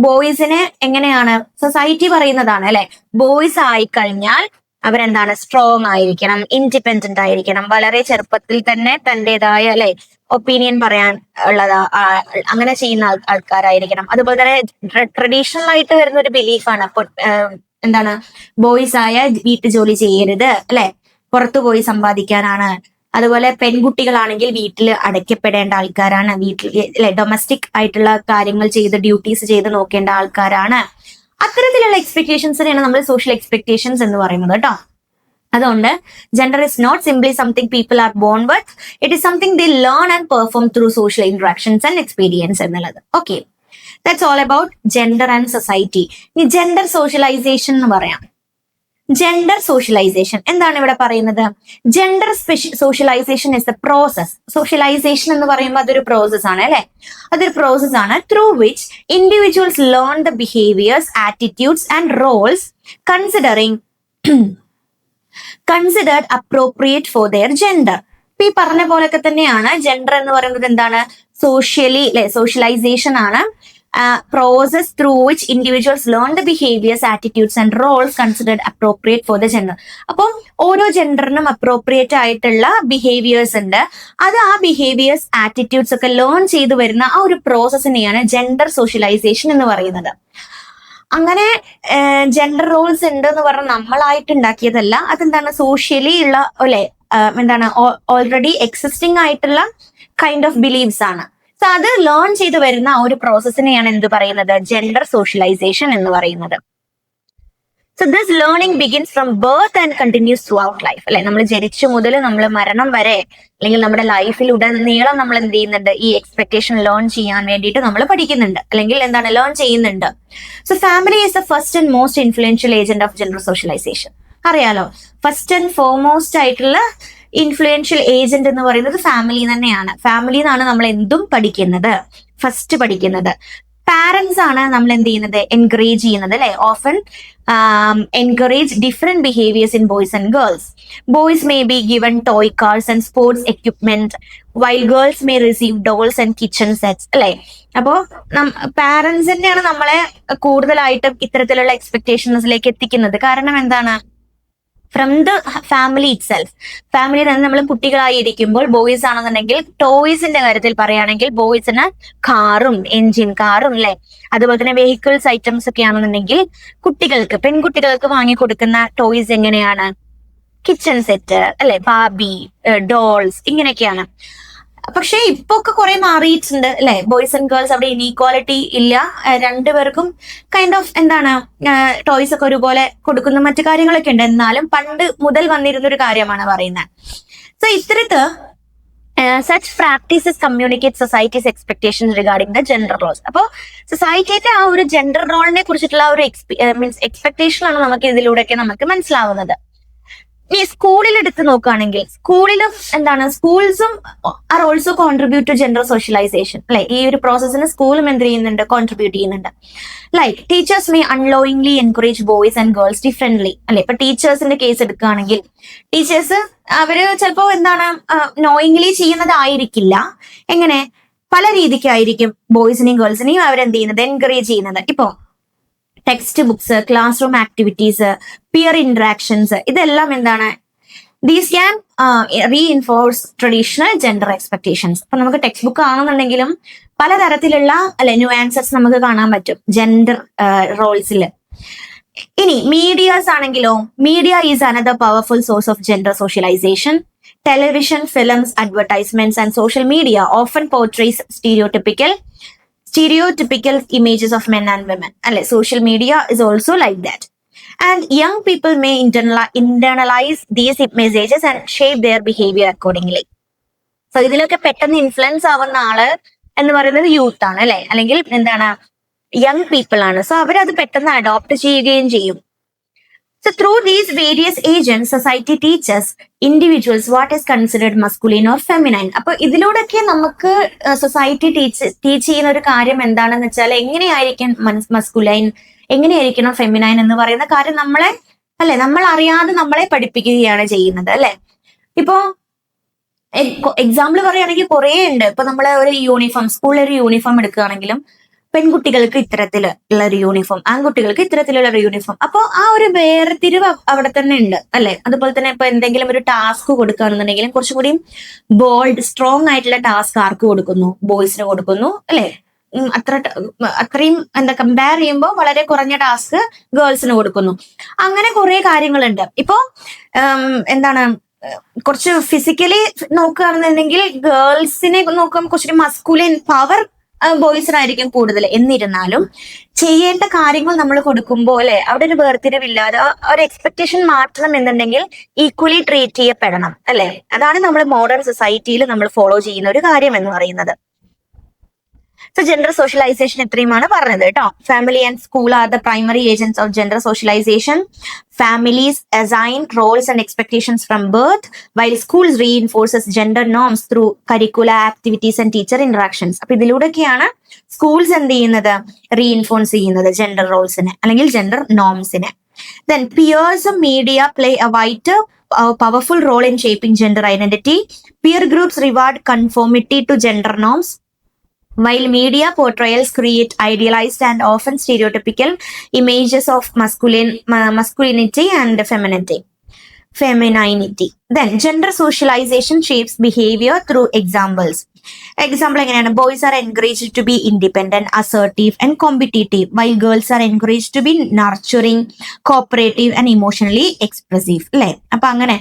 ബോയ്സിനെ എങ്ങനെയാണ് സൊസൈറ്റി പറയുന്നതാണ് അല്ലെ, ബോയ്സ് ആയിക്കഴിഞ്ഞാൽ അവരെന്താണ്, സ്ട്രോങ് ആയിരിക്കണം, ഇൻഡിപെൻഡന്റ് ആയിരിക്കണം, വളരെ ചെറുപ്പത്തിൽ തന്നെ തന്റേതായ അല്ലെ ഒപ്പീനിയൻ പറയാൻ ഉള്ളതാ, അങ്ങനെ ചെയ്യുന്ന ആൾക്കാരായിരിക്കണം. അതുപോലെ തന്നെ ട്രഡീഷണൽ ആയിട്ട് വരുന്ന ഒരു ബിലീഫാണ് എന്താണ്, ബോയ്സ് ആയ വീട്ടു ജോലി ചെയ്യരുത് അല്ലെ, പുറത്തു പോയി സമ്പാദിക്കാനാണ്. അതുപോലെ പെൺകുട്ടികളാണെങ്കിൽ വീട്ടിൽ അടയ്ക്കപ്പെടേണ്ട ആൾക്കാരാണ്, വീട്ടിൽ അല്ലെ ഡൊമസ്റ്റിക് ആയിട്ടുള്ള കാര്യങ്ങൾ ചെയ്ത് ഡ്യൂട്ടീസ് ചെയ്ത് നോക്കേണ്ട ആൾക്കാരാണ്. അത്തരത്തിലുള്ള എക്സ്പെക്ടേഷൻസിനെയാണ് നമ്മൾ സോഷ്യൽ എക്സ്പെക്ടേഷൻസ് എന്ന് പറയുന്നത് കേട്ടോ. അതുകൊണ്ട് gender is not simply something people are born with, it is something they learn and perform through social interactions and experience എന്നുള്ളത്. Okay, that's all about gender and society. ഇനി ജെൻഡർ സോഷ്യലൈസേഷൻ എന്ന് പറയാം. Gender socialization എന്താണ് ഇവിടെ പറയുന്നത്? Gender socialization is a process. Socialization എന്ന് പറയുമ്പോൾ അതൊരു പ്രോസസ് ആണ് അല്ലെ, അതൊരു പ്രോസസ് ആണ് through which individuals learn the behaviours, attitudes and roles considered appropriate for their gender. ഇപ്പൊ ഈ പറഞ്ഞ പോലൊക്കെ തന്നെയാണ് ജെൻഡർ എന്ന് പറയുന്നത് എന്താണ്, സോഷ്യലി അല്ലെ, സോഷ്യലൈസേഷൻ ആണ്. Process through which individuals learn the behaviors, attitudes and roles considered appropriate for the gender. അപ്പോൾ ഓരോ ജെൻഡറിനും അപ്രോപ്രിയേറ്റ് ആയിട്ടുള്ള ബിഹേവിയേഴ്സ് ഉണ്ട്. അത് ആ ബിഹേവിയേഴ്സ്, ആറ്റിറ്റ്യൂഡ്സ് ഒക്കെ ലേൺ ചെയ്തു വരുന്ന ആ ഒരു പ്രോസസ്സിനെയാണ് ജെൻഡർ സോഷ്യലൈസേഷൻ എന്ന് പറയുന്നത്. അങ്ങനെ ജെൻഡർ റോൾസ് ഉണ്ട് എന്ന് പറഞ്ഞാൽ നമ്മളായിട്ട് ഉണ്ടാക്കിയതല്ല. അതെന്താണ്, സോഷ്യലി ഉള്ള അല്ലെ, എന്താണ് ഓൾറെഡി എക്സിസ്റ്റിംഗ് ആയിട്ടുള്ള കൈൻഡ് ഓഫ് ബിലീവ്സ് ആണ്. സോ അത് ലേൺ ചെയ്തു വരുന്ന ആ ഒരു പ്രോസസ്സിനെയാണ് എന്ത് പറയുന്നത്, ജെൻഡർ സോഷ്യലൈസേഷൻ എന്ന് പറയുന്നത്. So this learning begins from birth and continuous through out life അല്ലെ, നമ്മൾ ജനിച്ചു മുതൽ നമ്മൾ മരണം വരെ അല്ലെങ്കിൽ നമ്മുടെ ലൈഫിൽ ഉടനീളം നമ്മൾ എന്ത് ചെയ്യുന്നുണ്ട്, ഈ എക്സ്പെക്ടേഷൻ ലേൺ ചെയ്യാൻ വേണ്ടിയിട്ട് നമ്മൾ പഠിക്കുന്നുണ്ട് അല്ലെങ്കിൽ എന്താണ് ലേൺ ചെയ്യുന്നുണ്ട്. So family is the first and most influential agent of gender socialisation. അറിയാലോ, ഫസ്റ്റ് ആൻഡ് ഫോർമോസ്റ്റ് ആയിട്ടുള്ള ഇൻഫ്ലുവൻഷ്യൽ ഏജന്റ് എന്ന് പറയുന്നത് ഫാമിലി തന്നെയാണ്. ഫാമിലി നിന്നാണ് നമ്മൾ എന്തും പഠിക്കുന്നത്, ഫസ്റ്റ് പഠിക്കുന്നത്. പാരന്റ്സ് ആണ് നമ്മൾ എന്ത് ചെയ്യുന്നത്, എൻകറേജ് ചെയ്യുന്നത് അല്ലെ. Often encourage different behaviours in boys and girls. Boys may be given toy cars and sports equipment while girls may receive dolls and kitchen sets അല്ലെ. അപ്പോ പാരന്റ്സ് തന്നെയാണ് നമ്മളെ കൂടുതലായിട്ടും ഇത്തരത്തിലുള്ള എക്സ്പെക്ടേഷൻസിലേക്ക് എത്തിക്കുന്നത്. കാരണം എന്താണ്, from the family it self. Family തന്നെ നമ്മൾ കുട്ടികളായിരിക്കുമ്പോൾ ബോയ്സ് ആണെന്നുണ്ടെങ്കിൽ ടോയ്സിന്റെ കാര്യത്തിൽ പറയുകയാണെങ്കിൽ ബോയ്സിന് കാറും എൻജിൻ കാറും അല്ലെ, അതുപോലെ തന്നെ വെഹിക്കിൾസ് ഐറ്റംസ് ഒക്കെ ആണെന്നുണ്ടെങ്കിൽ കുട്ടികൾക്ക്, പെൺകുട്ടികൾക്ക് വാങ്ങിക്കൊടുക്കുന്ന ടോയ്സ് എങ്ങനെയാണ്, കിച്ചൺ സെറ്റ് അല്ലെ, ബാബി, ഡോൾസ്, ഇങ്ങനെയൊക്കെയാണ്. പക്ഷെ ഇപ്പൊ ഒക്കെ കുറെ മാറിയിട്ടുണ്ട് അല്ലെ. ബോയ്സ് ആൻഡ് ഗേൾസ് അവിടെ ഇനീക്വാലിറ്റി ഇല്ല, രണ്ടുപേർക്കും കൈൻഡ് ഓഫ് എന്താണ് ടോയ്സ് ഒക്കെ ഒരുപോലെ കൊടുക്കുന്ന മറ്റു കാര്യങ്ങളൊക്കെ ഉണ്ട്. എന്നാലും പണ്ട് മുതൽ വന്നിരുന്ന ഒരു കാര്യമാണ് പറയുന്നത്. സോ ഇത്തരത്ത് such practices communicate society's expectations regarding the gender roles. അപ്പോൾ സൊസൈറ്റിയുടെ ആ ഒരു ജെൻഡർ റോളിനെ കുറിച്ചിട്ടുള്ള ഒരു മീൻസ് എക്സ്പെക്ടേഷൻ ആണ് നമുക്ക് ഇതിലൂടെയൊക്കെ നമുക്ക് മനസ്സിലാവുന്നത്. ഈ സ്കൂളിൽ എടുത്ത് നോക്കുകയാണെങ്കിൽ സ്കൂളിലും എന്താണ്, സ്കൂൾസും are also contribute to gender socialization അല്ലെ. ഈ ഒരു പ്രോസസ്സിന് സ്കൂളും എന്ത് ചെയ്യുന്നുണ്ട്, കോൺട്രിബ്യൂട്ട് ചെയ്യുന്നുണ്ട്. Like teachers may unknowingly encourage boys and girls differently അല്ലെ. ഇപ്പൊ ടീച്ചേഴ്സിന്റെ കേസ് എടുക്കുകയാണെങ്കിൽ ടീച്ചേഴ്സ് അവര് ചിലപ്പോ എന്താണ് നോയിങ്ലി ചെയ്യുന്നതായിരിക്കില്ല. എങ്ങനെ, പല രീതിക്കായിരിക്കും ബോയ്സിനെയും ഗേൾസിനെയും അവരെന്ത് ചെയ്യുന്നത്, എൻകറേജ് ചെയ്യുന്നത്. ഇപ്പോ textbooks, classroom activities, peer interactions, ഇതെല്ലാം എന്താണ്, these can reinforce traditional gender expectations. അപ്പൊ നമുക്ക് ടെക്സ്റ്റ് ബുക്ക് ആണെന്നുണ്ടെങ്കിലും പലതരത്തിലുള്ള ന്യൂആൻസസ് നമുക്ക് കാണാൻ പറ്റും ജെൻഡർ റോൾസിൽ. ഇനി മീഡിയാസ് ആണെങ്കിലോ, media is another powerful source of gender socialisation. Television, films, advertisements and social media often portrays stereotypical images of men and women. അല്ലെ, social media is also like that. And young people may internalize these messages and shape their behavior accordingly. So ഇതിലൊക്കെ പെട്ടെന്ന് influence ആവുന്ന ആള് എന്ന് പറയുന്നത് youth ആണ്, അല്ലെ, അല്ലെങ്കിൽ എന്താണ്, യങ് പീപ്പിൾ ആണ്. സോ അവരത് പെട്ടെന്ന് അഡോപ്റ്റ് ചെയ്യുകയും ചെയ്യും. So through these various agents, society teaches individuals what is considered masculine or feminine. അപ്പൊ ഇതിലൂടെയൊക്കെ നമുക്ക് സൊസൈറ്റി ടീച്ച് ചെയ്യുന്ന ഒരു കാര്യം എന്താണെന്ന് വെച്ചാൽ എങ്ങനെയായിരിക്കും മസ്കുലൈൻ, എങ്ങനെയായിരിക്കണം ഫെമിനൈൻ എന്ന് പറയുന്ന കാര്യം നമ്മളെ, അല്ലെ, നമ്മൾ അറിയാതെ നമ്മളെ പഠിപ്പിക്കുകയാണ് ചെയ്യുന്നത്, അല്ലെ. ഇപ്പോ എക്സാമ്പിൾ പറയുകയാണെങ്കിൽ കുറെ ഉണ്ട്. ഇപ്പൊ നമ്മള് ഒരു യൂണിഫോം, സ്കൂളിൽ ഒരു യൂണിഫോം എടുക്കുകയാണെങ്കിലും പെൺകുട്ടികൾക്ക് ഇത്തരത്തിലുള്ള ഒരു യൂണിഫോം, ആൺകുട്ടികൾക്ക് ഇത്തരത്തിലുള്ള ഒരു യൂണിഫോം. അപ്പൊ ആ ഒരു വേർതിരിവ് അവിടെ തന്നെ ഉണ്ട്, അല്ലെ. അതുപോലെ തന്നെ ഇപ്പൊ എന്തെങ്കിലും ഒരു ടാസ്ക് കൊടുക്കുകയാണെന്നുണ്ടെങ്കിലും കുറച്ചും കൂടി ബോൾഡ്, സ്ട്രോങ് ആയിട്ടുള്ള ടാസ്ക് ആർക്ക് കൊടുക്കുന്നു, ബോയ്സിന് കൊടുക്കുന്നു, അല്ലെ. അത്രയും കമ്പയർ ചെയ്യുമ്പോൾ വളരെ കുറഞ്ഞ ടാസ്ക് ഗേൾസിന് കൊടുക്കുന്നു. അങ്ങനെ കുറെ കാര്യങ്ങളുണ്ട്. ഇപ്പോ കുറച്ച് ഫിസിക്കലി നോക്കുകയാണെന്നുണ്ടെങ്കിൽ ഗേൾസിനെ നോക്കുമ്പോൾ കുറച്ചൊരു മസ്കുലിൻ പവർ ബോയ്സിനായിരിക്കും കൂടുതൽ. എന്നിരുന്നാലും ചെയ്യേണ്ട കാര്യങ്ങൾ നമ്മൾ കൊടുക്കുമ്പോൾ, അല്ലെ, അവിടെ ഒരു വേർതിരിവില്ലാതെ ഒരു എക്സ്പെക്ടേഷൻ മാറ്റണം എന്നുണ്ടെങ്കിൽ ഈക്വലി ട്രീറ്റ് ചെയ്യപ്പെടണം, അല്ലെ. അതാണ് നമ്മൾ മോഡേൺ സൊസൈറ്റിയിൽ നമ്മൾ ഫോളോ ചെയ്യുന്ന ഒരു കാര്യം എന്ന് പറയുന്നത്. സോ ജെൻഡർ സോഷ്യലൈസേഷൻ ഇത്രയുമാണ് പറഞ്ഞത് കേട്ടോ. Family and school are the primary agents of gender socialisation. Families assign roles and expectations from birth, while schools reinforces gender norms through curricular activities and teacher interactions. അപ്പൊ ഇതിലൂടെയൊക്കെയാണ് schools എന്ത് ചെയ്യുന്നത്, reinforce ചെയ്യുന്നത് gender റോൾസിനെ അല്ലെങ്കിൽ gender നോംസിനെ. Then peers and media play a vital powerful role in shaping gender identity. Peer groups reward conformity to gender norms, while media portrayals create idealized and often stereotypical images of masculinity and femininity. Then gender socialization shapes behavior through examples. Example എങ്ങനെയാണ്, boys are encouraged to be independent, assertive and competitive, while girls are encouraged to be nurturing, cooperative and emotionally expressive, അല്ലെ. അപ്പൊ അങ്ങനെ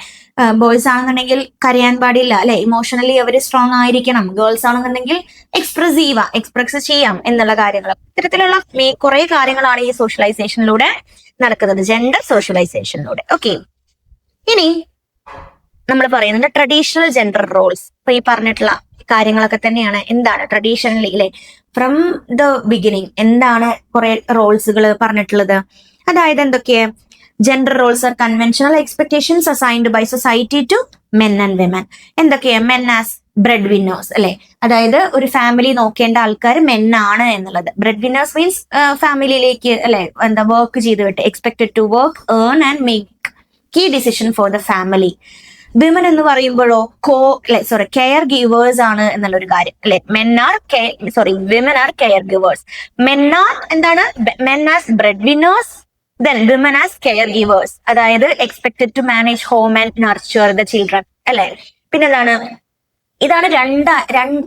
boys ആണെന്നുണ്ടെങ്കിൽ കരയാൻ പാടില്ല, അല്ലെ, emotionally അവർ strong ആയിരിക്കണം. Girls ആണെന്നുണ്ടെങ്കിൽ എക്സ്പ്രസ് ചെയ്യാം എന്നുള്ള കാര്യങ്ങൾ. ഇത്തരത്തിലുള്ള കുറെ കാര്യങ്ങളാണ് ഈ സോഷ്യലൈസേഷനിലൂടെ നടക്കുന്നത്, ജെൻഡർ സോഷ്യലൈസേഷനിലൂടെ. ഓക്കെ, ഇനി നമ്മൾ പറയുന്നത് ട്രഡീഷണൽ ജെൻഡർ റോൾസ്. ഇപ്പൊ ഈ പറഞ്ഞിട്ടുള്ള കാര്യങ്ങളൊക്കെ തന്നെയാണ് എന്താണ് ട്രഡീഷണലി, അല്ലെ, ഫ്രം ദ ബിഗിനിങ് എന്താണ് കുറെ റോൾസുകൾ പറഞ്ഞിട്ടുള്ളത്. അതായത് എന്തൊക്കെയാ, gender roles are conventional expectations assigned by society to men and women. എന്തൊക്കെയാ, മെൻ ആസ് ബ്രെഡ് വിന്നേഴ്സ്, അല്ലെ, അതായത് ഒരു ഫാമിലി നോക്കേണ്ട ആൾക്കാർ മെൻ ആണ് എന്നുള്ളത്. ബ്രെഡ് വിന്നേഴ്സ് മീൻസ് ഫാമിലിയിലേക്ക്, അല്ലെ, വർക്ക് ചെയ്ത് വിട്ട്, expected to work, earn and make key decision for the family. Women എന്ന് പറയുമ്പോഴോ കെയർ ഗീവേഴ്സ് ആണ് എന്നുള്ളൊരു കാര്യം, അല്ലെ. Women are caregivers. Men as breadwinners, then women as caregivers, അതായത് expected to manage home and nurture the children, അല്ലെ. പിന്നെ ഇതാണ് രണ്ട്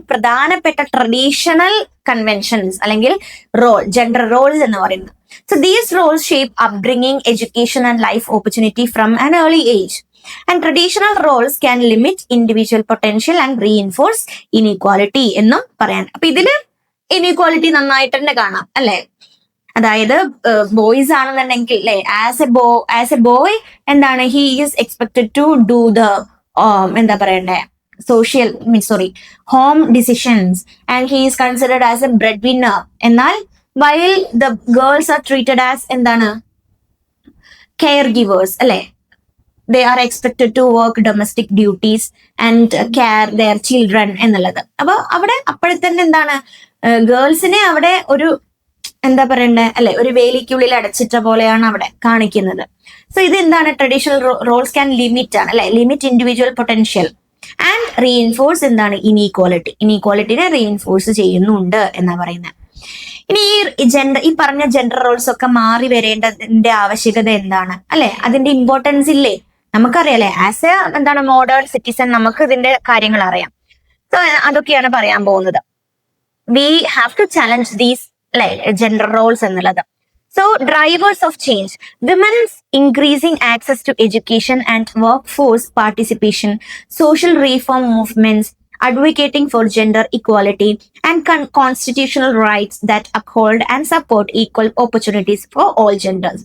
പ്രധാനപ്പെട്ട ട്രഡീഷണൽ കൺവെൻഷൻസ് അല്ലെങ്കിൽ ജെൻഡർ റോൾസ് എന്ന് പറയുന്നത്. So these roles shape upbringing, education and life opportunity from an early age. And traditional roles can limit individual potential and reinforce inequality എന്നും പറയാൻ. അപ്പൊ ഇതില് ഇനീക്വാലിറ്റി നന്നായിട്ട് തന്നെ കാണാം, അല്ലെ. അതായത് ബോയ്സ് ആണെന്നുണ്ടെങ്കിൽ, അല്ലെ, ആസ് എ ബോയ് എന്താണ്, he is expected to do the home decisions and he is considered as a bread winner. എന്നാൽ while the girls are treated as care givers, അല്ലെ. They are expected to work domestic duties and care their children എന്നുള്ളത്. അപ്പൊ അവിടെ അപ്പോഴത്തന്നെ ഗേൾസിനെ അവിടെ ഒരു അല്ലെ, ഒരു വേലിക്കുള്ളിൽ അടച്ചിട്ട പോലെയാണ് അവിടെ കാണിക്കുന്നത്. സോ ഇത് ട്രഡീഷണൽ റോൾസ് ക്യാൻ ലിമിറ്റ് ആണ്, അല്ലെ, limit individual potential. And reinforce എന്താണ് ഇനീക്വാലിറ്റിനെ റീഇൻഫോഴ്സ് ചെയ്യുന്നുണ്ട് എന്നാ പറയുന്നത്. ഇനി ഈ പറഞ്ഞ ജെൻഡർ റോൾസ് ഒക്കെ മാറി വരേണ്ടതിന്റെ ആവശ്യകത എന്താണ് അല്ലെ, അതിന്റെ ഇമ്പോർട്ടൻസ് ഇല്ലേ? നമുക്കറിയാലേ, ആസ് എ എന്താണ് മോഡേൺ സിറ്റിസൺ നമുക്ക് ഇതിന്റെ കാര്യങ്ങൾ അറിയാം. സോ അതൊക്കെയാണ് പറയാൻ പോകുന്നത്. We have to challenge these അല്ലെ ജെൻഡർ റോൾസ് എന്നുള്ളത്. So, drivers of change, women's increasing access to education and workforce participation, social reform movements, advocating for gender equality, and constitutional rights that uphold and support equal opportunities for all genders.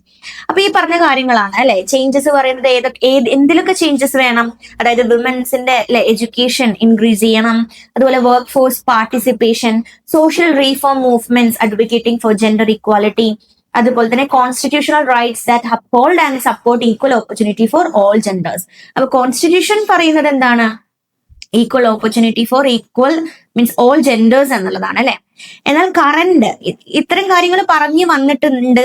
അപ്പൊ ഈ പറഞ്ഞ കാര്യങ്ങളാണ് അല്ലെ changes പറയുന്നത്. എന്തിലൊക്കെ changes വേണം? അതായത് വിമൻസിന്റെ education increase ചെയ്യണം, അതുപോലെ work force participation, social reform movements advocating four gender equality, അതുപോലെ തന്നെ constitutional rights that uphold and support equal opportunity for all genders. അപ്പൊ കോൺസ്റ്റിറ്റ്യൂഷൻ പറയുന്നത് എന്താണ്? Equal opportunity for equal means all genders എന്നുള്ളതാണ് അല്ലെ. എന്നാൽ കറന്റ് ഇത്തരം കാര്യങ്ങൾ പറഞ്ഞു വന്നിട്ടുണ്ട്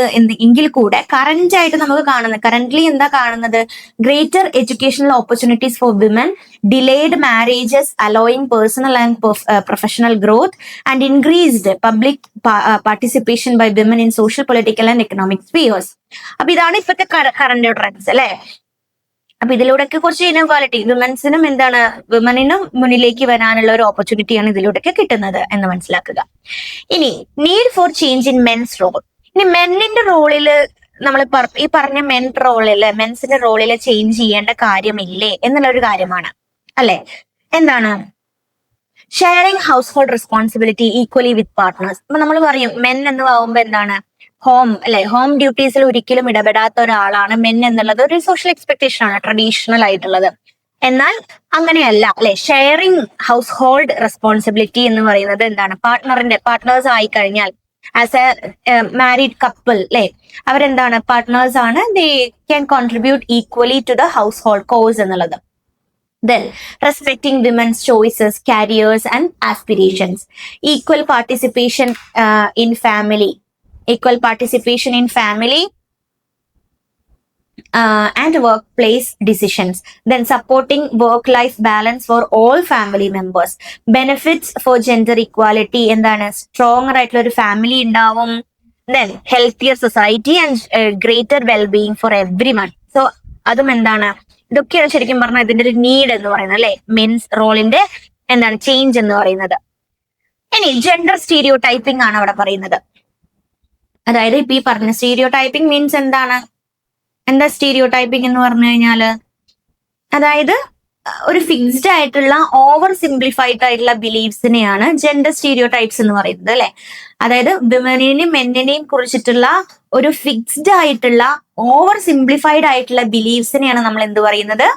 എങ്കിൽ കൂടെ കറന്റ് ആയിട്ട് നമുക്ക് കറന്റ്ലി എന്താ കാണുന്നത്? Greater educational opportunities for women, delayed marriages allowing personal and professional growth, and increased public participation by women in social political and economic spheres. അപ്പൊ ഇതാണ് ഇപ്പോഴത്തെ കറന്റ് ട്രെൻഡ്സ് അല്ലെ. അപ്പൊ ഇതിലൂടെയൊക്കെ കുറച്ച് ഇനക്വാലിറ്റി വിമൻസിനും വിമനിനും മുന്നിലേക്ക് വരാനുള്ള ഒരു ഓപ്പർച്യൂണിറ്റിയാണ് ഇതിലൂടെയൊക്കെ കിട്ടുന്നത് എന്ന് മനസ്സിലാക്കുക. ഇനി need for change in men's role. ഇനി മെന്നിന്റെ റോളില് നമ്മൾ ഈ പറഞ്ഞ മെൻസിന്റെ റോളില് ചേഞ്ച് ചെയ്യേണ്ട കാര്യമില്ലേ എന്നുള്ള ഒരു കാര്യമാണ് അല്ലെ. എന്താണ്? Sharing household responsibility equally with partners. അപ്പൊ നമ്മൾ പറയും മെൻ എന്ന് പറയുമ്പോൾ എന്താണ്? ഹോം ഡ്യൂട്ടീസിൽ ഒരിക്കലും ഇടപെടാത്ത ഒരാളാണ് മെൻ എന്നുള്ളത് ഒരു സോഷ്യൽ എക്സ്പെക്ടേഷൻ ആണ്, ട്രഡീഷണൽ ആയിട്ടുള്ളത്. എന്നാൽ അങ്ങനെയല്ല അല്ലെ. ഷെയറിംഗ് ഹൗസ് ഹോൾഡ് റെസ്പോൺസിബിലിറ്റി എന്ന് പറയുന്നത് എന്താണ്? പാർട്ട്നേഴ്സ് ആയി കഴിഞ്ഞാൽ ആസ് എ മാരീഡ് കപ്പിൾ അല്ലെ, അവരെന്താണ്? പാർട്ട്നേഴ്സ് ആണ്. They can contribute equally to the household കോസ് എന്നുള്ളത്. Then, respecting women's choices, careers, and aspirations. Equal participation in family. And workplace decisions. Then, supporting work-life balance for all family members. Benefits for gender equality. എന്താണ്? Stronger ആയിട്ടുള്ള ഒരു family ഉണ്ടാവും. Then, healthier society and greater well-being for everyone. So, അതും എന്താണ്? ഇതൊക്കെയാണ് ശരിക്കും പറഞ്ഞാൽ ഇതിന്റെ ഒരു നീഡ് എന്ന് പറയുന്നത് അല്ലെ, മെൻസ് റോളിന്റെ എന്താണ് ചേഞ്ച് എന്ന് പറയുന്നത്. ഇനി ജെൻഡർ സ്റ്റീരിയോ ടൈപ്പിംഗ് ആണ് അവിടെ പറയുന്നത്. അതായത് ഇപ്പൊ ഈ പറഞ്ഞ സ്റ്റീരിയോ ടൈപ്പിംഗ് മീൻസ് എന്താണ്? എന്താ സ്റ്റീരിയോ ടൈപ്പിംഗ് എന്ന് പറഞ്ഞു കഴിഞ്ഞാല് അതായത് ഒരു ഫിക്സ്ഡ് ആയിട്ടുള്ള ഓവർ സിംപ്ലിഫൈഡ് ആയിട്ടുള്ള ബിലീഫ്സിനെയാണ് ജെൻഡർ സ്റ്റീരിയോ ടൈപ്സ് എന്ന് പറയുന്നത് അല്ലെ. അതായത് വിമനെയും മെന്നിനെയും കുറിച്ചിട്ടുള്ള ഒരു ഫിക്സ്ഡ് ആയിട്ടുള്ള ഓവർ സിംപ്ലിഫൈഡ് ആയിട്ടുള്ള ബിലീഫ്സിനെയാണ് നമ്മൾ എന്ത് പറയുന്നത്?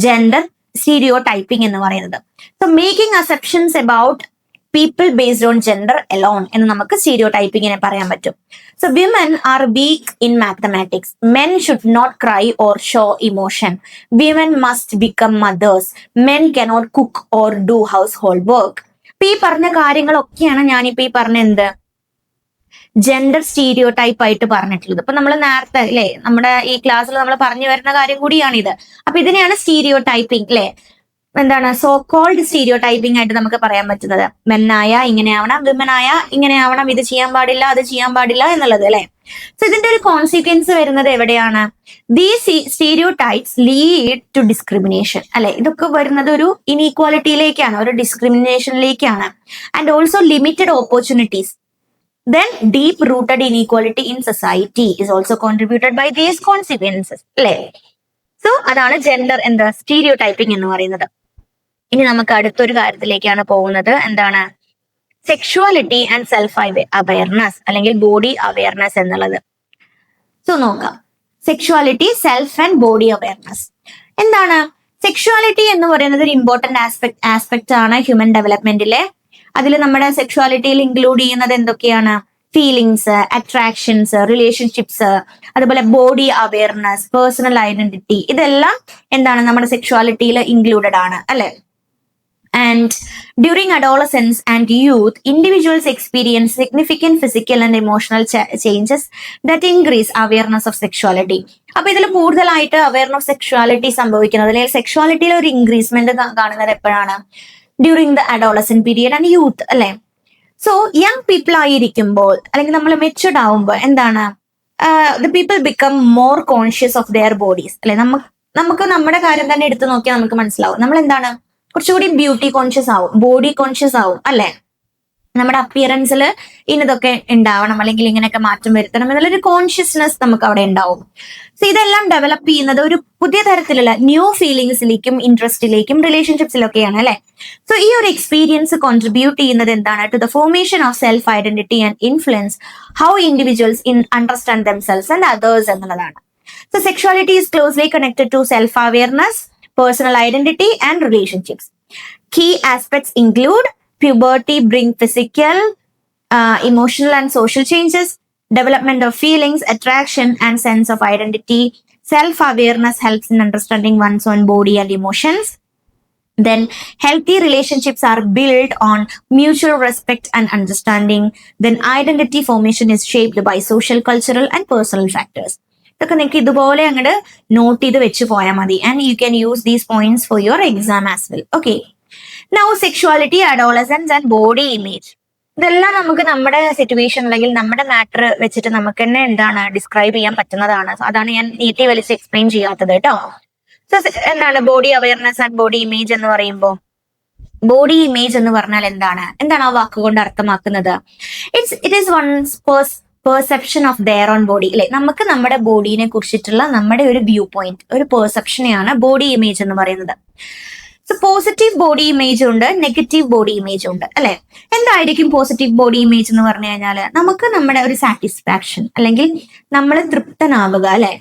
ജെൻഡർ സ്റ്റീരിയോ ടൈപ്പിംഗ് എന്ന് പറയുന്നത്. So making assumptions about people based on gender alone എന്ന് നമുക്ക് സ്റ്റീരിയോ ടൈപ്പിങ്ങിനെ പറയാൻ പറ്റും. So women are weak in mathematics, men should not cry or show emotion, women must become mothers, men cannot cook or do household work. അപ്പൊ ഈ പറഞ്ഞ കാര്യങ്ങളൊക്കെയാണ് ഞാനിപ്പോ ഈ പറഞ്ഞ എന്ത് ജെൻഡർ സ്റ്റീരിയോ ടൈപ്പ് ആയിട്ട് പറഞ്ഞിട്ടുള്ളത്. അപ്പൊ നമ്മൾ നേരത്തെ അല്ലെ നമ്മുടെ ഈ ക്ലാസ്സിൽ നമ്മൾ പറഞ്ഞു വരുന്ന കാര്യം കൂടിയാണിത്. അപ്പൊ ഇതിനെയാണ് സ്റ്റീരിയോ ടൈപ്പിംഗ് അല്ലെ, എന്താണ് സോ കോൾഡ് സ്റ്റീരിയോ ടൈപ്പിംഗ് ആയിട്ട് നമുക്ക് പറയാൻ പറ്റുന്നത്. മെന്നായ ഇങ്ങനെ ആവണം, വിമനായ ഇങ്ങനെ ആവണം, ഇത് ചെയ്യാൻ പാടില്ല അത് ചെയ്യാൻ പാടില്ല എന്നുള്ളത് അല്ലെ. സോ ഇതിന്റെ ഒരു കോൺസിക്വൻസ് വരുന്നത് എവിടെയാണ്? These stereotypes lead to discrimination അല്ലെ. ഇതൊക്കെ വരുന്നത് ഒരു ഇനീക്വാലിറ്റിയിലേക്കാണ്, ഒരു ഡിസ്ക്രിമിനേഷനിലേക്കാണ്. And also limited opportunities. Then deep-rooted inequality in society is also contributed by these consequences. അല്ലേ? സോ അതാണ് ജെൻഡർ എന്താ സ്റ്റീരിയോ ടൈപ്പിംഗ് എന്ന് പറയുന്നത്. ഇനി നമുക്ക് അടുത്തൊരു കാര്യത്തിലേക്കാണ് പോകുന്നത്. എന്താണ്? സെക്ഷുവാലിറ്റി ആൻഡ് സെൽഫ് അവയർനെസ് അല്ലെങ്കിൽ ബോഡി അവയർനെസ് എന്നുള്ളത്. സോ നോക്കാം, sexuality, self and body awareness എന്താണ്? സെക്ഷുവാലിറ്റി എന്ന് പറയുന്നത് ഒരു ഇമ്പോർട്ടന്റ് ആസ്പെക്ട് ആണ് ഹ്യൂമൻ ഡെവലപ്മെന്റിലെ. അതിൽ നമ്മുടെ സെക്ഷുവാലിറ്റിയിൽ ഇൻക്ലൂഡ് ചെയ്യുന്നത് എന്തൊക്കെയാണ്? ഫീലിങ്സ്, അട്രാക്ഷൻസ്, റിലേഷൻഷിപ്സ്, അതുപോലെ ബോഡി അവയർനെസ്, പേഴ്സണൽ ഐഡന്റിറ്റി, ഇതെല്ലാം എന്താണ് നമ്മുടെ സെക്ഷുവാലിറ്റിയിൽ ഇൻക്ലൂഡഡ് ആണ് അല്ലെ. And during adolescence and youth, individuals experience significant physical and emotional changes that increase awareness of sexuality. അപ്പൊ ഇതിൽ കൂടുതലായിട്ട് അവയർനെസ് ഓഫ് സെക്ഷുവാലിറ്റി സംഭവിക്കുന്നത്, അല്ലെങ്കിൽ സെക്ഷുവാലിറ്റിയിൽ ഒരു ഇൻക്രീസ്മെന്റ് കാണുന്നത് എപ്പോഴാണ്? During the adolescent period and youth, അല്ലെ? സോ യങ് പീപ്പിൾ ആയിരിക്കുമ്പോൾ, അല്ലെങ്കിൽ നമ്മൾ മെച്ചുവർഡ് ആവുമ്പോൾ എന്താണ്, the people become more conscious of their bodies, അല്ലെ? നമുക്ക് നമ്മുടെ കാര്യം തന്നെ എടുത്തു നോക്കിയാൽ നമുക്ക് മനസ്സിലാവും. നമ്മൾ എന്താണ്, കുറച്ചുകൂടി ബ്യൂട്ടി കോൺഷ്യസ് ആവും, ബോഡി കോൺഷ്യസ് ആവും, അല്ലെ? നമ്മുടെ അപ്പിയറൻസിൽ ഇന്നതൊക്കെ ഉണ്ടാവണം, അല്ലെങ്കിൽ ഇങ്ങനെയൊക്കെ മാറ്റം വരുത്തണം എന്നുള്ളൊരു കോൺഷ്യസ്നെസ് നമുക്ക് അവിടെ ഉണ്ടാവും. സോ ഇതെല്ലാം ഡെവലപ്പ് ചെയ്യുന്നത് ഒരു പുതിയ തരത്തിലുള്ള ന്യൂ ഫീലിങ്സിലേക്കും ഇൻട്രസ്റ്റിലേക്കും റിലേഷൻഷിപ്സിലൊക്കെയാണ്, അല്ലെ? സോ ഈ ഒരു എക്സ്പീരിയൻസ് കോൺട്രിബ്യൂട്ട് ചെയ്യുന്നത് എന്താണ്? To the formation of self identity and influence how individuals understand themselves and others എന്നുള്ളതാണ്. So sexuality is closely connected to self awareness, personal identity and relationships. Key aspects include puberty bring physical, emotional and social changes, development of feelings, attraction and sense of identity. Self-awareness helps in understanding one's own body and emotions. Then healthy relationships are built on mutual respect and understanding. Then identity formation is shaped by social, cultural and personal factors. ഇതൊക്കെ നിങ്ങൾക്ക് ഇതുപോലെ അങ്ങോട്ട് not ചെയ്ത് വെച്ച് പോയാൽ മതി. And you can use these points for your exam as well. Okay, now sexuality, adolescence and body image, ഇതെല്ലാം നമുക്ക് നമ്മുടെ സിറ്റുവേഷൻ അല്ലെങ്കിൽ നമ്മുടെ മാറ്റർ വെച്ചിട്ട് നമുക്ക് തന്നെ എന്താണ് ഡിസ്ക്രൈബ് ചെയ്യാൻ പറ്റുന്നതാണ്. അതാണ് ഞാൻ നീട്ടി വലിച്ച് എക്സ്പ്ലെയിൻ ചെയ്യാത്തത് കേട്ടോ. സോ എന്താണ് body awareness and body image എന്ന് പറയുമ്പോൾ, ബോഡി ഇമേജ് എന്ന് പറഞ്ഞാൽ എന്താണ് ആ വാക്കുകൊണ്ട് അർത്ഥമാക്കുന്നത്? It is one's perception of their own body, അല്ലെ? നമുക്ക് നമ്മുടെ ബോഡീനെ കുറിച്ചിട്ടുള്ള നമ്മുടെ ഒരു വ്യൂ പോയിന്റ്, ഒരു പെർസെപ്ഷനെയാണ് ബോഡി ഇമേജ് എന്ന് പറയുന്നത്. സോ പോസിറ്റീവ് ബോഡി ഇമേജ് ഉണ്ട്, നെഗറ്റീവ് ബോഡി ഇമേജ് ഉണ്ട്, അല്ലെ? എന്തായിരിക്കും പോസിറ്റീവ് ബോഡി ഇമേജ് എന്ന് പറഞ്ഞു കഴിഞ്ഞാൽ, നമുക്ക് നമ്മുടെ ഒരു സാറ്റിസ്ഫാക്ഷൻ അല്ലെങ്കിൽ നമ്മൾ തൃപ്തനാവുക, അല്ലെ,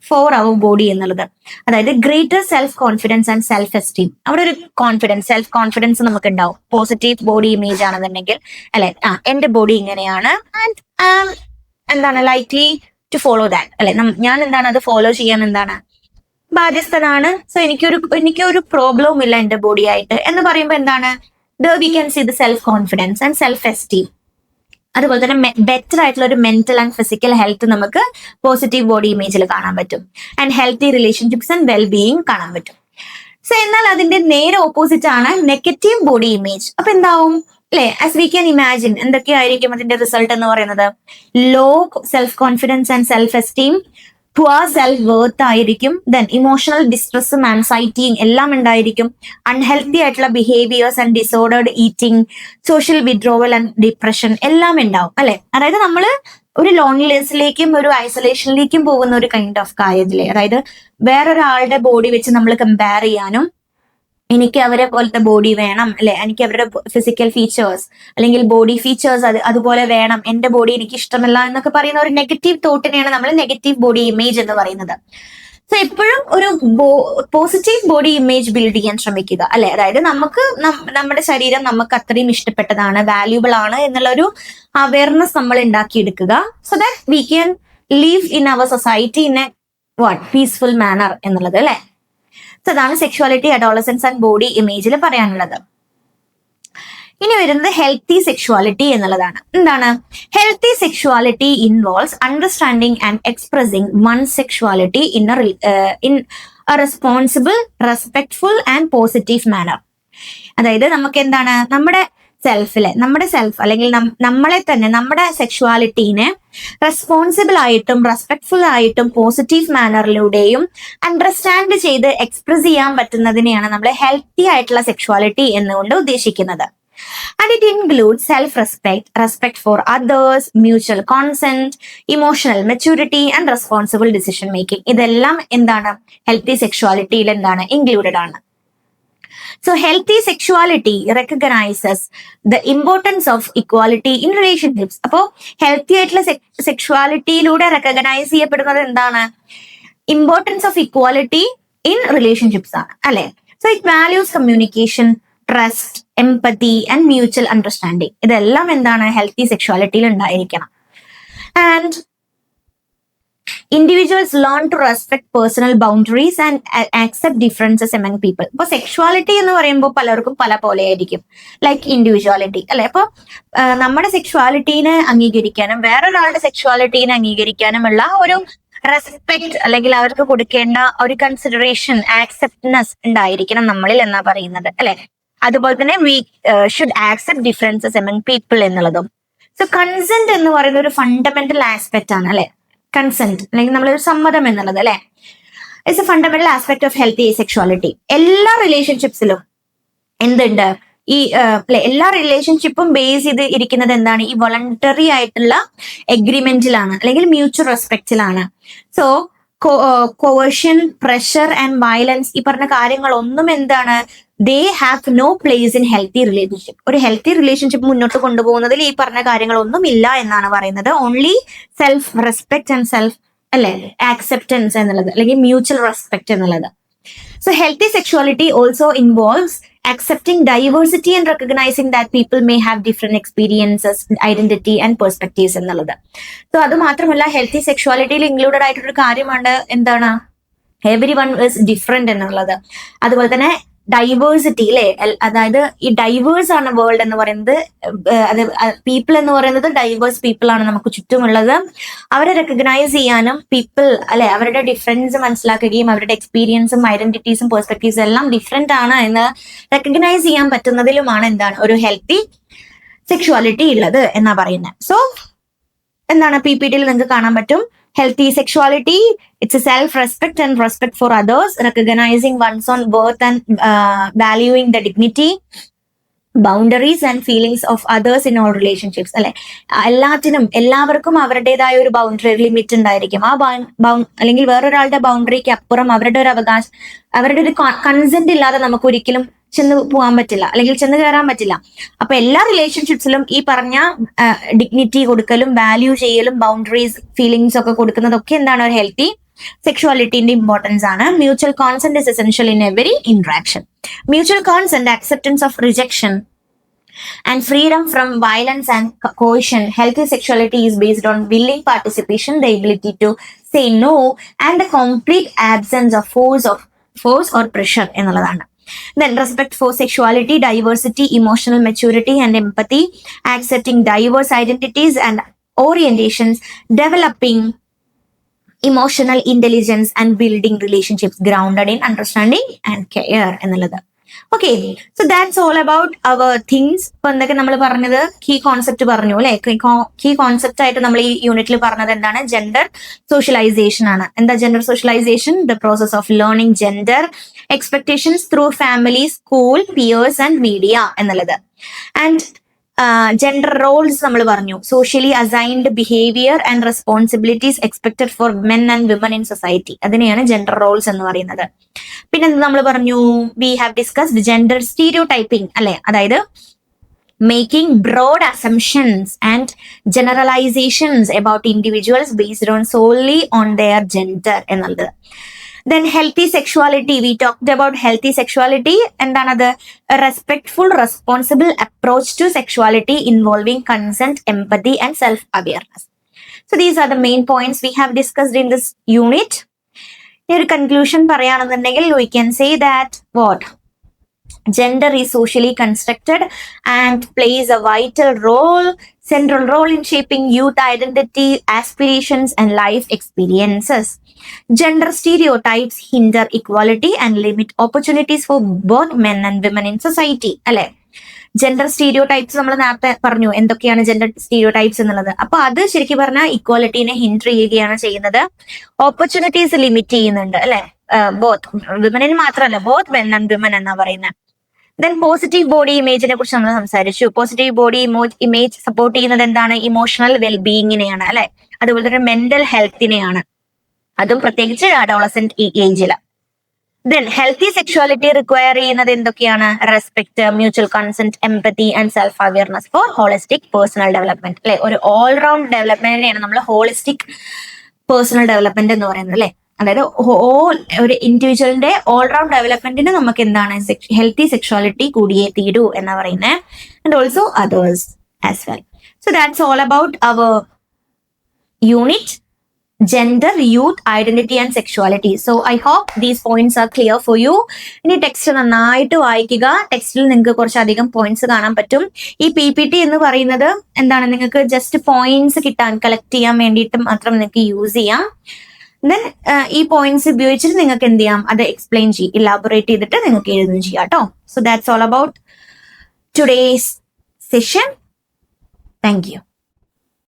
ഫോർ അവർ ബോഡി എന്നുള്ളത്. അതായത് greater self confidence and self esteem. അവിടെ ഒരു കോൺഫിഡൻസ്, സെൽഫ് കോൺഫിഡൻസ് നമുക്ക് ഉണ്ടാവും പോസിറ്റീവ് ബോഡി ഇമേജ് ആണെന്നുണ്ടെങ്കിൽ, അല്ലെ? എന്റെ ബോഡി ഇങ്ങനെയാണ് ആൻഡ് എന്താണ് ലൈക്ലി ടു ഫോളോ ദാറ്റ്, അല്ലെ? ഞാൻ എന്താണ് അത് ഫോളോ ചെയ്യാൻ എന്താണ് ബാധ്യസ്ഥനാണ്. സോ എനിക്കൊരു പ്രോബ്ലവും ഇല്ല എന്റെ ബോഡി ആയിട്ട് എന്ന് പറയുമ്പോൾ എന്താണ്, we can see the self confidence and self esteem. അതുപോലെ തന്നെ ബെറ്റർ ആയിട്ടുള്ള ഒരു മെന്റൽ ആൻഡ് ഫിസിക്കൽ ഹെൽത്ത് നമുക്ക് പോസിറ്റീവ് ബോഡി ഇമേജിൽ കാണാൻ പറ്റും. And healthy relationships and wellbeing കാണാൻ പറ്റും. സോ എന്നാൽ അതിന്റെ നേരെ ഓപ്പോസിറ്റ് ആണ് നെഗറ്റീവ് ബോഡി ഇമേജ്. അപ്പൊ എന്താവും, അല്ലെ? ആസ് വി ക്യാൻ ഇമാജിൻ, എന്തൊക്കെയായിരിക്കും അതിന്റെ റിസൾട്ട് എന്ന് പറയുന്നത്? Low self confidence and self esteem, poor self worth ആയിരിക്കും. ദെൻ ഇമോഷണൽ ഡിസ്ട്രെസ്സും ആൻസൈറ്റിയും എല്ലാം ഉണ്ടായിരിക്കും. അൺഹെൽത്തി ആയിട്ടുള്ള behaviours and disordered eating, social withdrawal and depression എല്ലാം ഉണ്ടാവും, അല്ലെ? അതായത് നമ്മൾ ഒരു ലോൺലിനെസ്സിലേക്കും ഒരു ഐസൊലേഷനിലേക്കും പോകുന്ന ഒരു കൈൻഡ് ഓഫ് കാര്യത്തില്, അതായത് വേറൊരാളുടെ ബോഡി വെച്ച് നമ്മൾ കമ്പയർ ചെയ്യാനും, എനിക്ക് അവരെ പോലത്തെ ബോഡി വേണം, അല്ലെ? എനിക്ക് അവരുടെ ഫിസിക്കൽ ഫീച്ചേഴ്സ് അല്ലെങ്കിൽ ബോഡി ഫീച്ചേഴ്സ് അതുപോലെ വേണം, എന്റെ ബോഡി എനിക്ക് ഇഷ്ടമല്ല എന്നൊക്കെ പറയുന്ന ഒരു നെഗറ്റീവ് തോട്ടിനെയാണ് നമ്മൾ നെഗറ്റീവ് ബോഡി ഇമേജ് എന്ന് പറയുന്നത്. സോ എപ്പോഴും ഒരു പോസിറ്റീവ് ബോഡി ഇമേജ് ബിൽഡ് ചെയ്യാൻ ശ്രമിക്കുക, അല്ലെ? അതായത് നമുക്ക് നമ്മുടെ ശരീരം നമുക്ക് അത്രയും ഇഷ്ടപ്പെട്ടതാണ്, വാല്യൂബിൾ ആണ് എന്നുള്ള ഒരു അവയർനെസ് നമ്മൾ ഉണ്ടാക്കിയെടുക്കുക. So that we can live in our society in a peaceful manner എന്നുള്ളത്, അല്ലെ? സോ അതാണ് സെക്ഷുവാലിറ്റി, അഡോളസൻസ് ആൻഡ് ബോഡി ഇമേജിൽ പറയാനുള്ളത്. ഇനി വരുന്നത് ഹെൽത്തി സെക്ഷുവാലിറ്റി എന്നുള്ളതാണ്. എന്താണ് healthy sexuality? Involves understanding and expressing one sexuality in a responsible, respectful and positive manner. അതായത് നമുക്ക് എന്താണ് നമ്മുടെ സെൽഫ് അല്ലെങ്കിൽ നമ്മളെ തന്നെ, നമ്മുടെ സെക്ഷുവാലിറ്റീനെ റെസ്പോൺസിബിൾ ആയിട്ടും റെസ്പെക്ട്ഫുൾ ആയിട്ടും പോസിറ്റീവ് മാനറിലൂടെയും അണ്ടർസ്റ്റാൻഡ് ചെയ്ത് എക്സ്പ്രസ് ചെയ്യാൻ പറ്റുന്നതിനെയാണ് നമ്മൾ ഹെൽത്തി ആയിട്ടുള്ള സെക്ഷുവാലിറ്റി എന്നുകൊണ്ട് ഉദ്ദേശിക്കുന്നത്. And it includes self-respect, respect for others, mutual consent, emotional maturity and responsible decision making. ഇതെല്ലാം എന്താണ് ഹെൽത്തി സെക്ഷുവാലിറ്റിയിൽ എന്താണ് ഇൻക്ലൂഡഡ് ആണ്. So healthy sexuality recognizes the importance of equality in relationships. അപ്പോൾ ഹെൽത്തി ആയിട്ടുള്ള സെക്ഷുവാലിറ്റിയിലൂടെ റെക്കഗ്നൈസ് ചെയ്യപ്പെടുന്നത് എന്താണ്? Importance of equality in relationships ആണ്, അല്ലെ? So it values communication, trust, empathy and mutual understanding. ഇതെല്ലാം എന്താണ് ഹെൽത്തി സെക്ഷുവാലിറ്റിയിൽ ഉണ്ടായിരിക്കണം. And Individuals learn to respect personal boundaries and accept differences among people. ഇപ്പൊ സെക്ഷുവാലിറ്റി എന്ന് പറയുമ്പോൾ പലർക്കും പല പോലെ ആയിരിക്കും. ലൈക്ക് ഇൻഡിവിജ്വാലിറ്റി അല്ലെ. അപ്പൊ നമ്മുടെ സെക്ഷുവാലിറ്റീനെ അംഗീകരിക്കാനും വേറൊരാളുടെ സെക്ഷുവാലിറ്റീനെ അംഗീകരിക്കാനുമുള്ള ഒരു റെസ്പെക്ട് അല്ലെങ്കിൽ അവർക്ക് കൊടുക്കേണ്ട ഒരു കൺസിഡറേഷൻ, ആക്സെപ്റ്റൻസ് ഉണ്ടായിരിക്കണം നമ്മളിൽ എന്നാ പറയുന്നത് അല്ലെ. അതുപോലെ തന്നെ we should accept differences among people എന്നുള്ളതും. സോ കൺസെന്റ് എന്ന് പറയുന്ന ഒരു ഫണ്ടമെന്റൽ ആസ്പെക്ട് ആണ് അല്ലെ. കൺസെന്റ് അല്ലെങ്കിൽ നമ്മളൊരു സമ്മതം എന്നുള്ളത് അല്ലെ it's A fundamental aspect of healthy sexuality. എല്ലാ റിലേഷൻഷിപ്സിലും എന്തുണ്ട്, ഈ എല്ലാ റിലേഷൻഷിപ്പും ബേസ് ചെയ്ത് ഇരിക്കുന്നത് എന്താണ്, ഈ വോളണ്ടറി ആയിട്ടുള്ള എഗ്രിമെന്റിലാണ് അല്ലെങ്കിൽ മ്യൂച്വൽ റെസ്പെക്റ്റിലാണ്. So coercion, pressure and violence, ഈ പറഞ്ഞ കാര്യങ്ങളൊന്നും എന്താണ്, they have no place in healthy relationship. ഒരു ഹെൽത്തി റിലേഷൻഷിപ്പ് മുന്നോട്ട് കൊണ്ടുപോകുന്നതിൽ ഈ പറഞ്ഞ കാര്യങ്ങളൊന്നും ഇല്ല എന്നാണ് പറയുന്നത്. Only self respect and self അല്ലെ ആക്സെപ്റ്റൻസ് എന്നുള്ളത് അല്ലെങ്കിൽ മ്യൂച്വൽ റെസ്പെക്ട് എന്നുള്ളത്. So healthy sexuality also involves accepting diversity and recognizing that people may have different experiences, identity and perspectives എന്നുള്ളത്. സോ അത് മാത്രമല്ല ഹെൽത്തി സെക്ഷുവാലിറ്റിയിൽ ഇൻക്ലൂഡഡ് ആയിട്ടൊരു കാര്യമാണ് എന്താണ്, എവരി വൺ ഇസ് ഡിഫറെന്റ് എന്നുള്ളത്. അതുപോലെ തന്നെ ഡൈവേഴ്സിറ്റി അല്ലെ, അതായത് ഈ ഡൈവേഴ്സ് ആണ് വേൾഡ് എന്ന് പറയുന്നത്. അത് പീപ്പിൾ എന്ന് പറയുന്നത് ഡൈവേഴ്സ് പീപ്പിൾ ആണ് നമുക്ക് ചുറ്റുമുള്ളത്. അവരെ റെക്കഗ്നൈസ് ചെയ്യാനും പീപ്പിൾ അല്ലെ അവരുടെ ഡിഫറൻസ് മനസ്സിലാക്കുകയും അവരുടെ എക്സ്പീരിയൻസും ഐഡന്റിറ്റീസും പെർസ്പെക്ടീവ്സും എല്ലാം ഡിഫറെന്റ് ആണ് എന്ന് റെക്കഗ്നൈസ് ചെയ്യാൻ പറ്റുന്നതിലുമാണ് എന്താണ് ഒരു ഹെൽത്തി സെക്ഷുവാലിറ്റി ഉള്ളത് എന്നാ പറയുന്നത്. സോ എന്താണ് PPT-യിൽ നിങ്ങൾക്ക് കാണാൻ പറ്റും. Healthy sexuality, it's a self-respect and respect for others, recognizing one's own worth and valuing the dignity, boundaries and feelings of others in all relationships. അല്ലെ, എല്ലാവർക്കും അവരുടേതായ ഒരു ബൗണ്ടറി ലിമിറ്റ് ഉണ്ടായിരിക്കും. ആ അല്ലെങ്കിൽ വേറൊരാളുടെ ബൗണ്ടറിക്ക് അപ്പുറം അവരുടെ ഒരു അവകാശം, അവരുടെ ഒരു കൺസെന്റ് ഇല്ലാതെ നമുക്ക് ഒരിക്കലും ചെന്ന് പോകാൻ പറ്റില്ല അല്ലെങ്കിൽ ചെന്ന് കയറാൻ പറ്റില്ല. അപ്പൊ എല്ലാ റിലേഷൻഷിപ്സിലും ഈ പറഞ്ഞ ഡിഗ്നിറ്റി കൊടുക്കലും വാല്യൂ ചെയ്യലും ബൗണ്ടറീസ് ഫീലിങ്സ് ഒക്കെ കൊടുക്കുന്നതൊക്കെ എന്താണ് ഒരു ഹെൽത്തി സെക്ഷുവാലിറ്റിന്റെ ഇമ്പോർട്ടൻസ് ആണ്. Mutual consent is essential in every interaction. Mutual consent, acceptance of rejection and freedom from violence and coercion. Healthy sexuality is based on willing participation, the ability to say no and the complete absence of force or pressure എന്നുള്ളതാണ്. Then respect for sexuality, diversity, emotional maturity and empathy, accepting diverse identities and orientations, developing emotional intelligence and building relationships grounded in understanding and care എന്നുള്ളത്. Okay, so that's all about our things. ഇപ്പൊ എന്തൊക്കെ നമ്മൾ പറഞ്ഞത്, key concept പറഞ്ഞു അല്ലെ. Key concept ആയിട്ട് നമ്മൾ ഈ യൂണിറ്റിൽ പറഞ്ഞത് എന്താണ്, ജെൻഡർ സോഷ്യലൈസേഷൻ ആണ്. എന്താ gender socialisation? The process of learning gender expectations through family, school, peers and media എന്നുള്ളത്. ആൻഡ് ജെൻഡർ റോൾസ് നമ്മൾ പറഞ്ഞു, socially assigned behaviour and responsibilities expected for men and women in society. അതിനെയാണ് gender roles എന്ന് പറയുന്നത്. പിന്നെ നമ്മൾ പറഞ്ഞു, we have discussed gender stereotyping അല്ലെ, അതായത് making broad assumptions and generalisations about individuals based on solely on their gender എന്നുള്ളത്. Then healthy sexuality, we talked about healthy sexuality. എന്താണ്? Respectful, responsible approach to sexuality involving consent, empathy and self-awareness. So these are the main points we have discussed in this unit. ഒരു conclusion പറയുകയാണെന്നുണ്ടെങ്കിൽ we can say that what? Gender is socially constructed and plays a vital role, central role in shaping youth identity, aspirations and life experiences. Gender stereotypes hinder equality and limit opportunities for both men and women in society. അല്ലെ, gender stereotypes നമ്മൾ നേരത്തെ പറഞ്ഞു എന്തൊക്കെയാണ് gender stereotypes എന്നുള്ളത്. അപ്പൊ അത് ശരിക്കും പറഞ്ഞാൽ ഇക്വാലിറ്റീനെ ഹിൻഡർ ചെയ്യുകയാണ് ചെയ്യുന്നത്, ഓപ്പർച്യൂണിറ്റീസ് ലിമിറ്റ് ചെയ്യുന്നുണ്ട് അല്ലെ, ബോത്ത് വിമനിന് മാത്രമല്ല, ബോത്ത് മെൻ ആൻഡ് വിമൻ എന്നാ പറയുന്നത്. ദെൻ പോസിറ്റീവ് ബോഡി ഇമേജിനെ കുറിച്ച് നമ്മൾ സംസാരിച്ചു. പോസിറ്റീവ് ബോഡി ഇമേജ് സപ്പോർട്ട് ചെയ്യുന്നത് എന്താണ്, ഇമോഷണൽ വെൽബീയിങ്ങിനെയാണ് അല്ലെ, അതുപോലെ തന്നെ മെന്റൽ ഹെൽത്തിനെയാണ്, അതും പ്രത്യേകിച്ച് അഡോളസെന്റ് ഏജില്. ദെൻ ഹെൽത്തി സെക്ഷുവാലിറ്റി റിക്വയർ ചെയ്യുന്നത് എന്തൊക്കെയാണ്, respect, mutual consent, empathy and self awareness for holistic personal development അല്ലെ. ഒരു ഓൾറൗണ്ട് ഡെവലപ്മെന്റിനെയാണ് നമ്മൾ ഹോളിസ്റ്റിക് പേഴ്സണൽ ഡെവലപ്മെന്റ് എന്ന് പറയുന്നത് അല്ലെ. അതായത് ഒരു ഇൻഡിവിജ്വലിന്റെ ഓൾറൗണ്ട് ഡെവലപ്മെന്റിന് നമുക്ക് എന്താണ് ഹെൽത്തി സെക്ഷുവാലിറ്റി കൂടിയേ തീരൂ എന്ന് പറയുന്നത്. And also others as well. So that's all about our unit. gender, youth, identity and sexuality. So I hope these points are clear for you. ഇനി ടെക്സ്റ്റ് നന്നായിട്ട് വായിക്കുക. ടെക്സ്റ്റിൽ നിങ്ങൾക്ക് കുറച്ചധികം പോയിന്റ്സ് കാണാൻ പറ്റും. ഈ PPT എന്ന് പറയുന്നത് എന്താണ്, നിങ്ങൾക്ക് ജസ്റ്റ് പോയിന്റ്സ് കിട്ടാൻ കളക്ട് ചെയ്യാൻ വേണ്ടിയിട്ട് മാത്രം നിങ്ങൾക്ക് യൂസ് ചെയ്യാം. ദെൻ ഈ പോയിന്റ്സ് ഉപയോഗിച്ചിട്ട് നിങ്ങൾക്ക് എന്ത് ചെയ്യാം, അത് എക്സ്പ്ലെയിൻ ചെയ്യും, ഇലാബറേറ്റ് ചെയ്തിട്ട് നിങ്ങൾക്ക് എഴുതുകയും ചെയ്യാം കേട്ടോ. So that's all about today's session. Thank you.